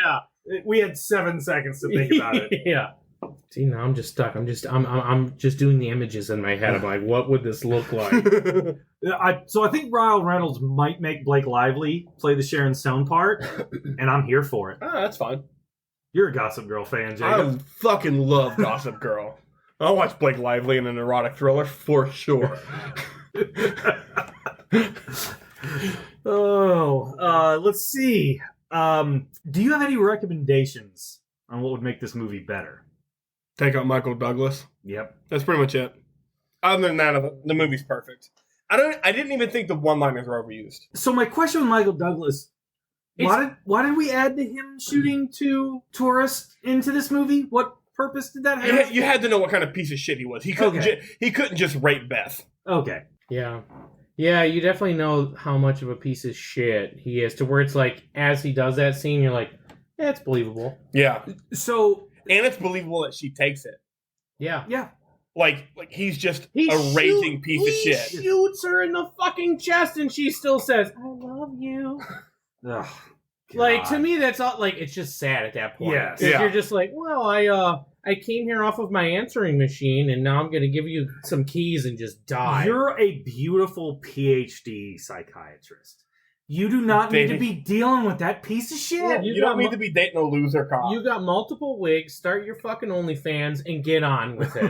Yeah. We had 7 seconds to think about it. Yeah. See, now I'm just stuck. I'm just doing the images in my head. I'm like, what would this look like? So I think Ryan Reynolds might make Blake Lively play the Sharon Stone part, and I'm here for it. Oh, that's fine. You're a Gossip Girl fan, Jacob. I fucking love Gossip Girl. I'll watch Blake Lively in an erotic thriller for sure. Let's see. Do you have any recommendations on what would make this movie better? Take out Michael Douglas. Yep. That's pretty much it. Other than that, the movie's perfect. I didn't even think the one-liners were overused. So my question with Michael Douglas, why did we add to him shooting 2 tourists into this movie? What purpose did that have? You had to know what kind of piece of shit he was. He couldn't just rape Beth. Okay. Yeah. Yeah, you definitely know how much of a piece of shit he is, to where it's like, as he does that scene, you're like, yeah, it's believable. Yeah. So... And it's believable that she takes it. Yeah. Yeah. Like he's just a raging piece of shit. He shoots her in the fucking chest and she still says, I love you. Ugh, like, to me, that's all, like, it's just sad at that point. Yes. Yeah. You're just like, well, I came here off of my answering machine and now I'm going to give you some keys and just die. You're a beautiful PhD psychiatrist. You do not need to be dealing with that piece of shit. Yeah, you don't need to be dating a loser cop. You got multiple wigs. Start your fucking OnlyFans and get on with it.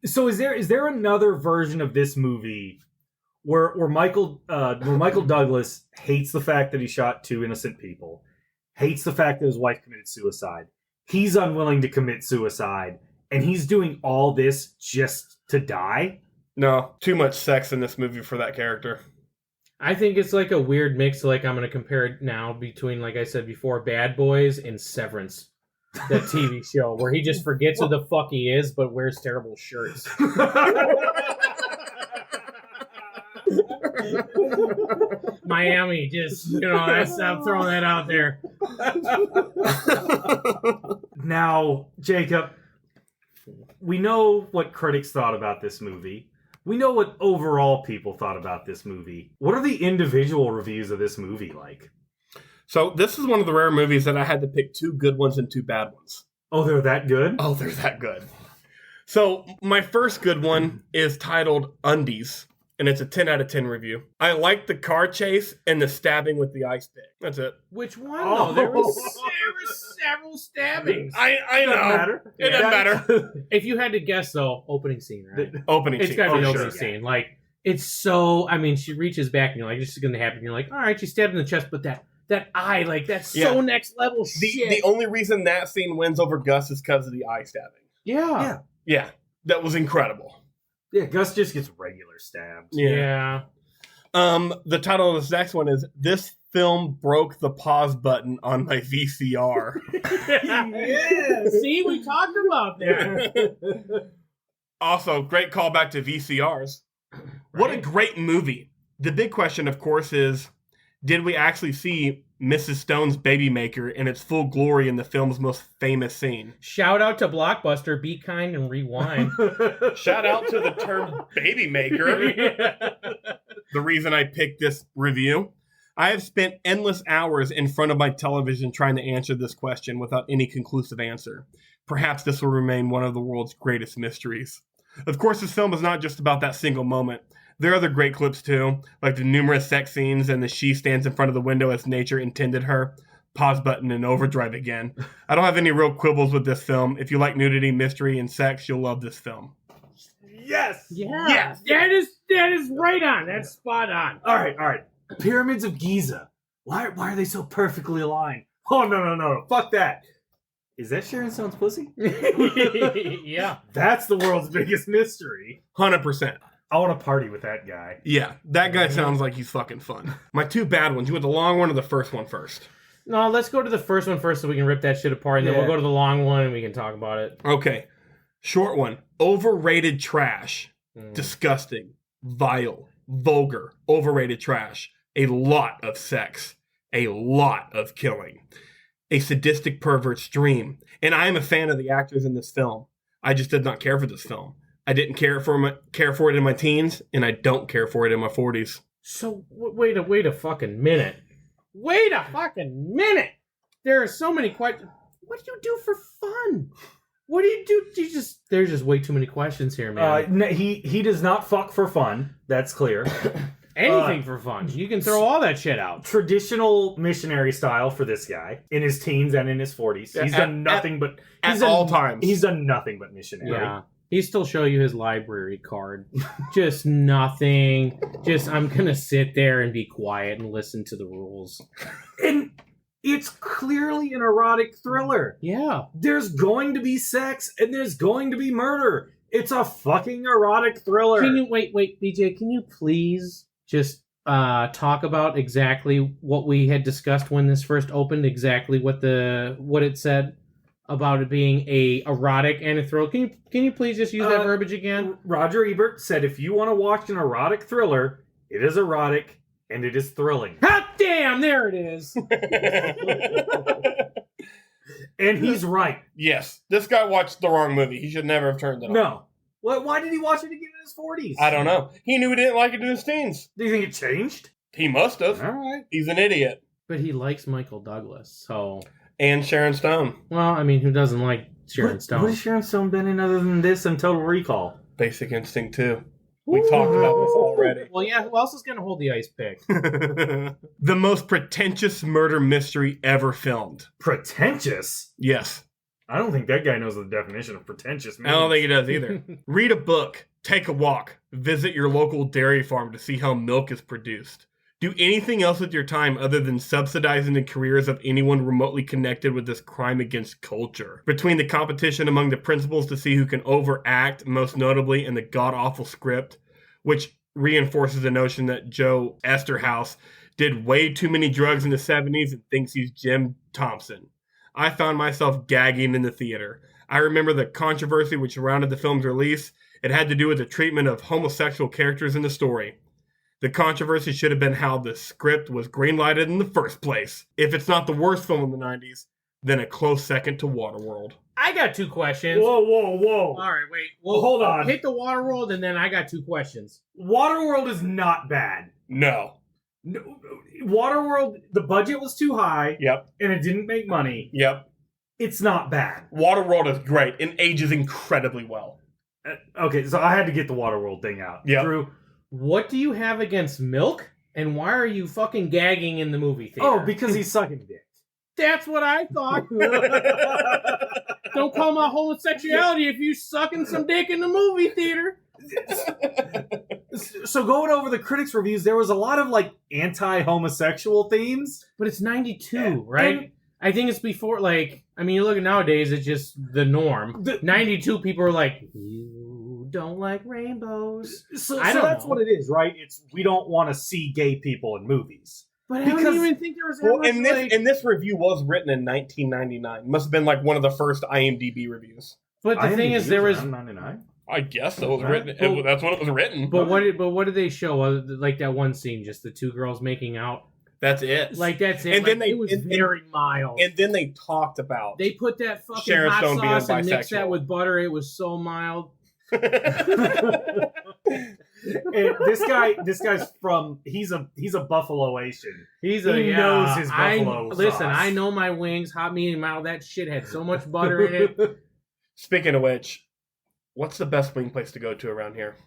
So is there another version of this movie where Michael Douglas hates the fact that he shot 2 innocent people, hates the fact that his wife committed suicide, he's unwilling to commit suicide, and he's doing all this just to die? No, too much sex in this movie for that character. I think it's like a weird mix. Like, I'm going to compare it now between, like I said before, Bad Boys and Severance, that TV show where he just forgets who the fuck he is, but wears terrible shirts. Miami, just, I'm throwing that out there. Now, Jacob, we know what critics thought about this movie. We know what overall people thought about this movie. What are the individual reviews of this movie like? So this is one of the rare movies that I had to pick 2 good ones and 2 bad ones. Oh, they're that good? Oh, they're that good. So my first good one is titled Undies, and it's a 10 out of 10 review. I like the car chase and the stabbing with the ice pick. That's it. Which one? Oh, there were several stabbings. I know. Matter. It doesn't matter. If you had to guess, though, opening scene, right? Opening It's scene. got to be Oh, opening sure. scene. Like, it's so... I mean, she reaches back and you're like, this is going to happen. You're like, all right, she stabbed in the chest, but that eye, like, that's so next level shit. The only reason that scene wins over Gus is because of the eye stabbing. Yeah. Yeah. That was incredible. Yeah, Gus just gets regular stabs. Yeah. The title of this next one is This Film Broke the Pause Button on My VCR. Yeah. See, we talked about that. Also, great callback to VCRs. What a great movie. The big question, of course, is did we actually see Mrs. Stone's baby maker in its full glory in the film's most famous scene? Shout out to Blockbuster. Be kind and rewind. Shout out to the term baby maker. The reason I picked this review. I have spent endless hours in front of my television trying to answer this question without any conclusive answer. Perhaps this will remain one of the world's greatest mysteries. Of course, this film is not just about that single moment. There are other great clips too, like the numerous sex scenes and the she stands in front of the window as nature intended her. Pause button and overdrive again. I don't have any real quibbles with this film. If you like nudity, mystery, and sex, you'll love this film. Yes! Yeah. That is That is right on. That's spot on. All right. Pyramids of Giza. Why are they so perfectly aligned? Oh, no. Fuck that. Is that Sharon Stone's pussy? Yeah. That's the world's biggest mystery. 100%. I want to party with that guy. Yeah, that guy sounds like he's fucking fun. My two bad ones. You want the long one or the first one first? No, let's go to the first one first so we can rip that shit apart, and then we'll go to the long one and we can talk about it. Okay. Short one. Overrated trash. Disgusting. Vile. Vulgar. Overrated trash. A lot of sex. A lot of killing. A sadistic pervert's dream. And I am a fan of the actors in this film. I just did not care for this film. I didn't care for it in my teens, and I don't care for it in my 40s. So, wait a fucking minute. Wait a fucking minute! There are so many questions. What do you do for fun? What do you do? There's just way too many questions here, man. He does not fuck for fun. That's clear. Anything for fun. You can throw all that shit out. Traditional missionary style for this guy in his teens and in his 40s. He's done nothing but all times. He's done nothing but missionary. Yeah. He still show you his library card. Just nothing. Just, I'm going to sit there and be quiet and listen to the rules. And it's clearly an erotic thriller. Yeah. There's going to be sex and there's going to be murder. It's a fucking erotic thriller. Can you, wait, BJ, can you please just talk about exactly what we had discussed when this first opened, exactly what it said? About it being a erotic and a thriller. Can you please just use that verbiage again? Roger Ebert said if you want to watch an erotic thriller, it is erotic and it is thrilling. Hot damn, there it is. And he's right. Yes. This guy watched the wrong movie. He should never have turned it on. No. Why did he watch it again in his 40s? I don't know. He knew he didn't like it in his teens. Do you think it changed? He must have. All right. He's an idiot. But he likes Michael Douglas, so... And Sharon Stone. Well, I mean, who doesn't like Sharon Stone? What has Sharon Stone been in other than this and Total Recall? Basic Instinct 2. We talked about this already. Well, yeah, who else is going to hold the ice pick? The most pretentious murder mystery ever filmed. Pretentious? Yes. I don't think that guy knows the definition of pretentious. I don't think he does either. Read a book, take a walk, visit your local dairy farm to see how milk is produced. Do anything else with your time other than subsidizing the careers of anyone remotely connected with this crime against culture. Between the competition among the principals to see who can overact, most notably in the god-awful script, which reinforces the notion that Joe Esterhaus did way too many drugs in the 70s and thinks he's Jim Thompson. I found myself gagging in the theater. I remember the controversy which surrounded the film's release. It had to do with the treatment of homosexual characters in the story. The controversy should have been how the script was greenlighted in the first place. If it's not the worst film in the 90s, then a close second to Waterworld. I got two questions. Whoa. All right, wait. Well, hold on. Hit the Waterworld, and then I got two questions. Waterworld is not bad. No. Waterworld, the budget was too high. Yep. And it didn't make money. Yep. It's not bad. Waterworld is great and ages incredibly well. Okay, so I had to get the Waterworld thing out. Yep. Drew, what do you have against milk? And why are you fucking gagging in the movie theater? Oh, because he's sucking dick. That's what I thought. Don't call my homosexuality if you sucking some dick in the movie theater. So going over the critics' reviews, there was a lot of like anti-homosexual themes. But it's 92, right? I think it's before, like, I mean, you look at nowadays, it's just the norm. 92 people are like, you don't like rainbows. So that's what it is, right? It's we don't want to see gay people in movies. But I don't even think there was that much, and this review was written in 1999. Must have been like one of the first IMDb reviews. But the thing is, there was 99. I guess it was written. That's when it was written. But what did they show? Like that one scene, just the two girls making out. That's it. Like that's it. And then it was very mild. And then they talked about they put that fucking Sharon hot Stone sauce being and mixed that bisexual. with butter. It was so mild. And this guy's from he's a Buffaloation. He knows his buffalo Listen, sauce. I know my wings, hot, medium, mild. That shit had so much butter in it. Speaking of which, what's the best wing place to go to around here?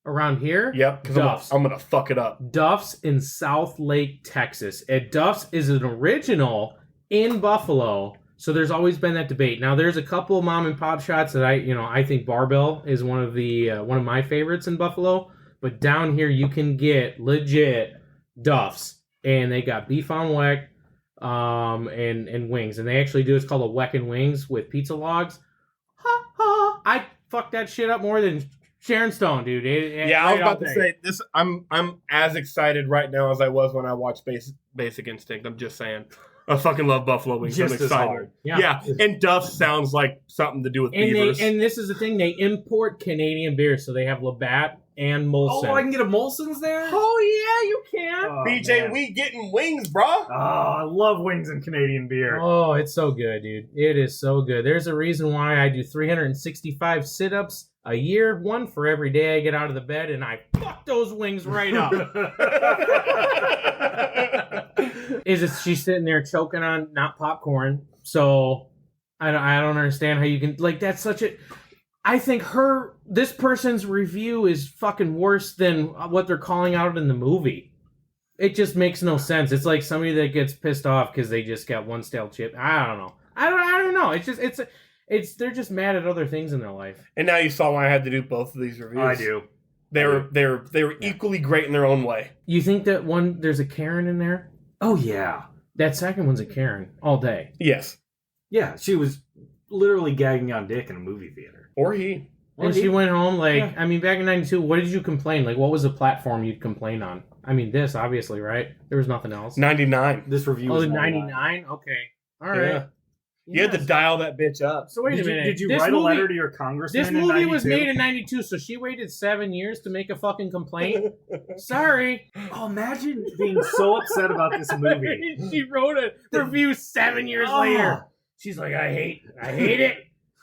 Around here? Yep, because Duff's. I'm gonna fuck it up. Duff's in South Lake, Texas. And Duff's is an original in Buffalo, so there's always been that debate. Now there's a couple of mom and pop shots that I think Barbell is one of my favorites in Buffalo. But down here, you can get legit Duffs, and they got beef on weck, and wings, and they actually do. It's called a weck and wings with pizza logs. Ha ha! I fucked that shit up more than Sharon Stone, dude. I was about to say this. I'm as excited right now as I was when I watched Basic Instinct. I'm just saying. I fucking love buffalo wings. Just I'm as excited. hard. Yeah, and Duff sounds like something to do with And beavers. and this is the thing, they import Canadian beer, so they have Labatt and Molson. Oh, I can get a Molson's there? Oh, yeah, you can. Oh, BJ, man. we getting wings, bruh. Oh, I love wings and Canadian beer. Oh, it's so good, dude. It is so good. There's a reason why I do 365 sit-ups a year, one for every day I get out of the bed, and I fuck those wings right up. She's sitting there choking on not popcorn, so I don't understand how you can, like, that's such a... I think this person's review is fucking worse than what they're calling out in the movie. It just makes no sense. It's like somebody that gets pissed off because they just got one stale chip. I don't know. I don't know. They're just mad at other things in their life. And now you saw why I had to do both of these reviews. I do. They were equally great in their own way. You think that there's a Karen in there? Oh, yeah. That second one's a Karen all day. Yes. Yeah, she was literally gagging on dick in a movie theater. Or he. And she went home I mean, back in 92, what did you complain? Like, what was the platform you'd complain on? I mean, this, obviously, right? There was nothing else. 99. This review Oh, was 99? Okay. All right. Yeah. You had to dial that bitch up. So wait a minute. Did you This write movie- a letter to your congressman This in movie 92? was made in 92, so she waited 7 years to make a fucking complaint? Sorry. Oh, imagine being so upset about this movie. She wrote a review 7 years Oh. later. She's like, I hate it.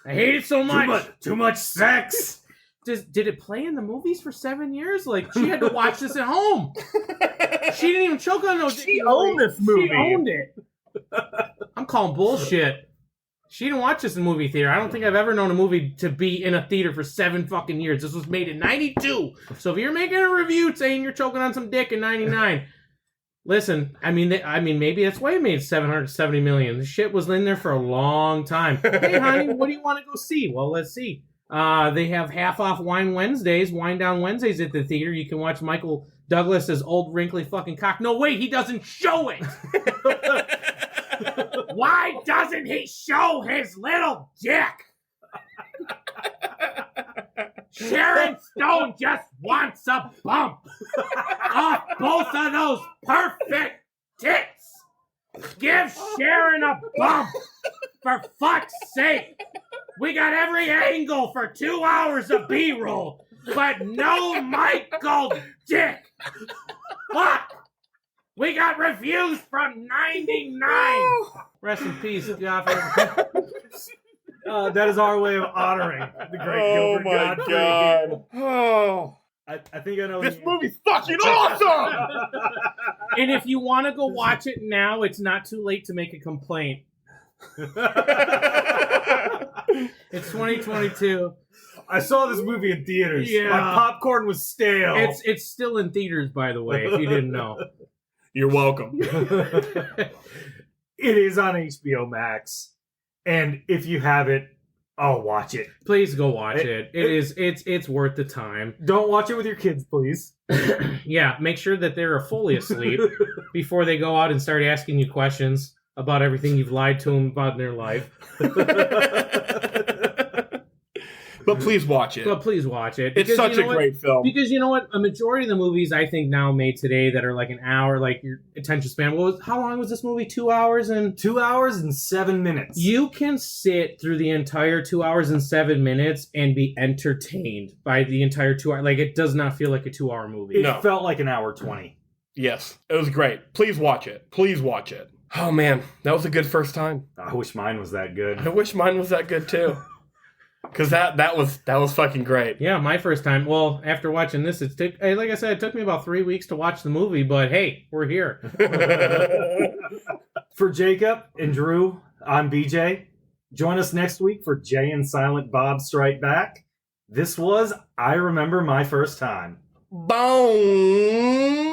I hate it so much. Too much sex. Did it play in the movies for 7 years? Like, she had to watch this at home. She didn't even choke on those. She owned this movie. She owned it. I'm calling bullshit. She didn't watch this in movie theater. I don't think I've ever known a movie to be in a theater for 7 fucking years. This was made in 92. So if you're making a review saying you're choking on some dick in 99, listen, I mean, maybe that's why it made $770 million. The shit was in there for a long time. Hey, honey, what do you want to go see? Well, let's see. They have half-off Wine Down Wednesdays at the theater. You can watch Michael Douglas's old wrinkly fucking cock. No, wait, he doesn't show it. Why doesn't he show his little dick? Sharon Stone just wants a bump off both of those perfect tits. Give Sharon a bump, for fuck's sake. We got every angle for 2 hours of B-roll, but no Michael Dick. Fuck. We got reviews from 99. Rest in peace, Godfrey. That is our way of honoring the great Gilbert Godfrey. God. Oh. I think I know. This movie's fucking awesome! And if you want to go watch it now, it's not too late to make a complaint. It's 2022. I saw this movie in theaters. Yeah. My popcorn was stale. It's still in theaters, by the way, if you didn't know. You're welcome. It is on HBO Max, and if you have it, watch it. Please go watch it. It's worth the time. Don't watch it with your kids, please. Yeah, make sure that they're fully asleep before they go out and start asking you questions about everything you've lied to them about in their life. But please watch it. But please watch it. It's such a great film. Because you know what? A majority of the movies I think now made today that are like an hour, like your attention span. How long was this movie? 2 hours and 2 hours and 7 minutes. You can sit through the entire 2 hours and 7 minutes and be entertained by the entire 2 hours. Like, it does not feel like a 2 hour movie. It felt like an hour 20. Yes, it was great. Please watch it. Please watch it. Oh man, that was a good first time. I wish mine was that good. I wish mine was that good too. Because that was fucking great. Yeah, my first time. Well, after watching this, like I said, it took me about 3 weeks to watch the movie, but hey, we're here. For Jacob and Drew, I'm BJ. Join us next week for Jay and Silent Bob Strike Back. This was I Remember My First Time. Boom.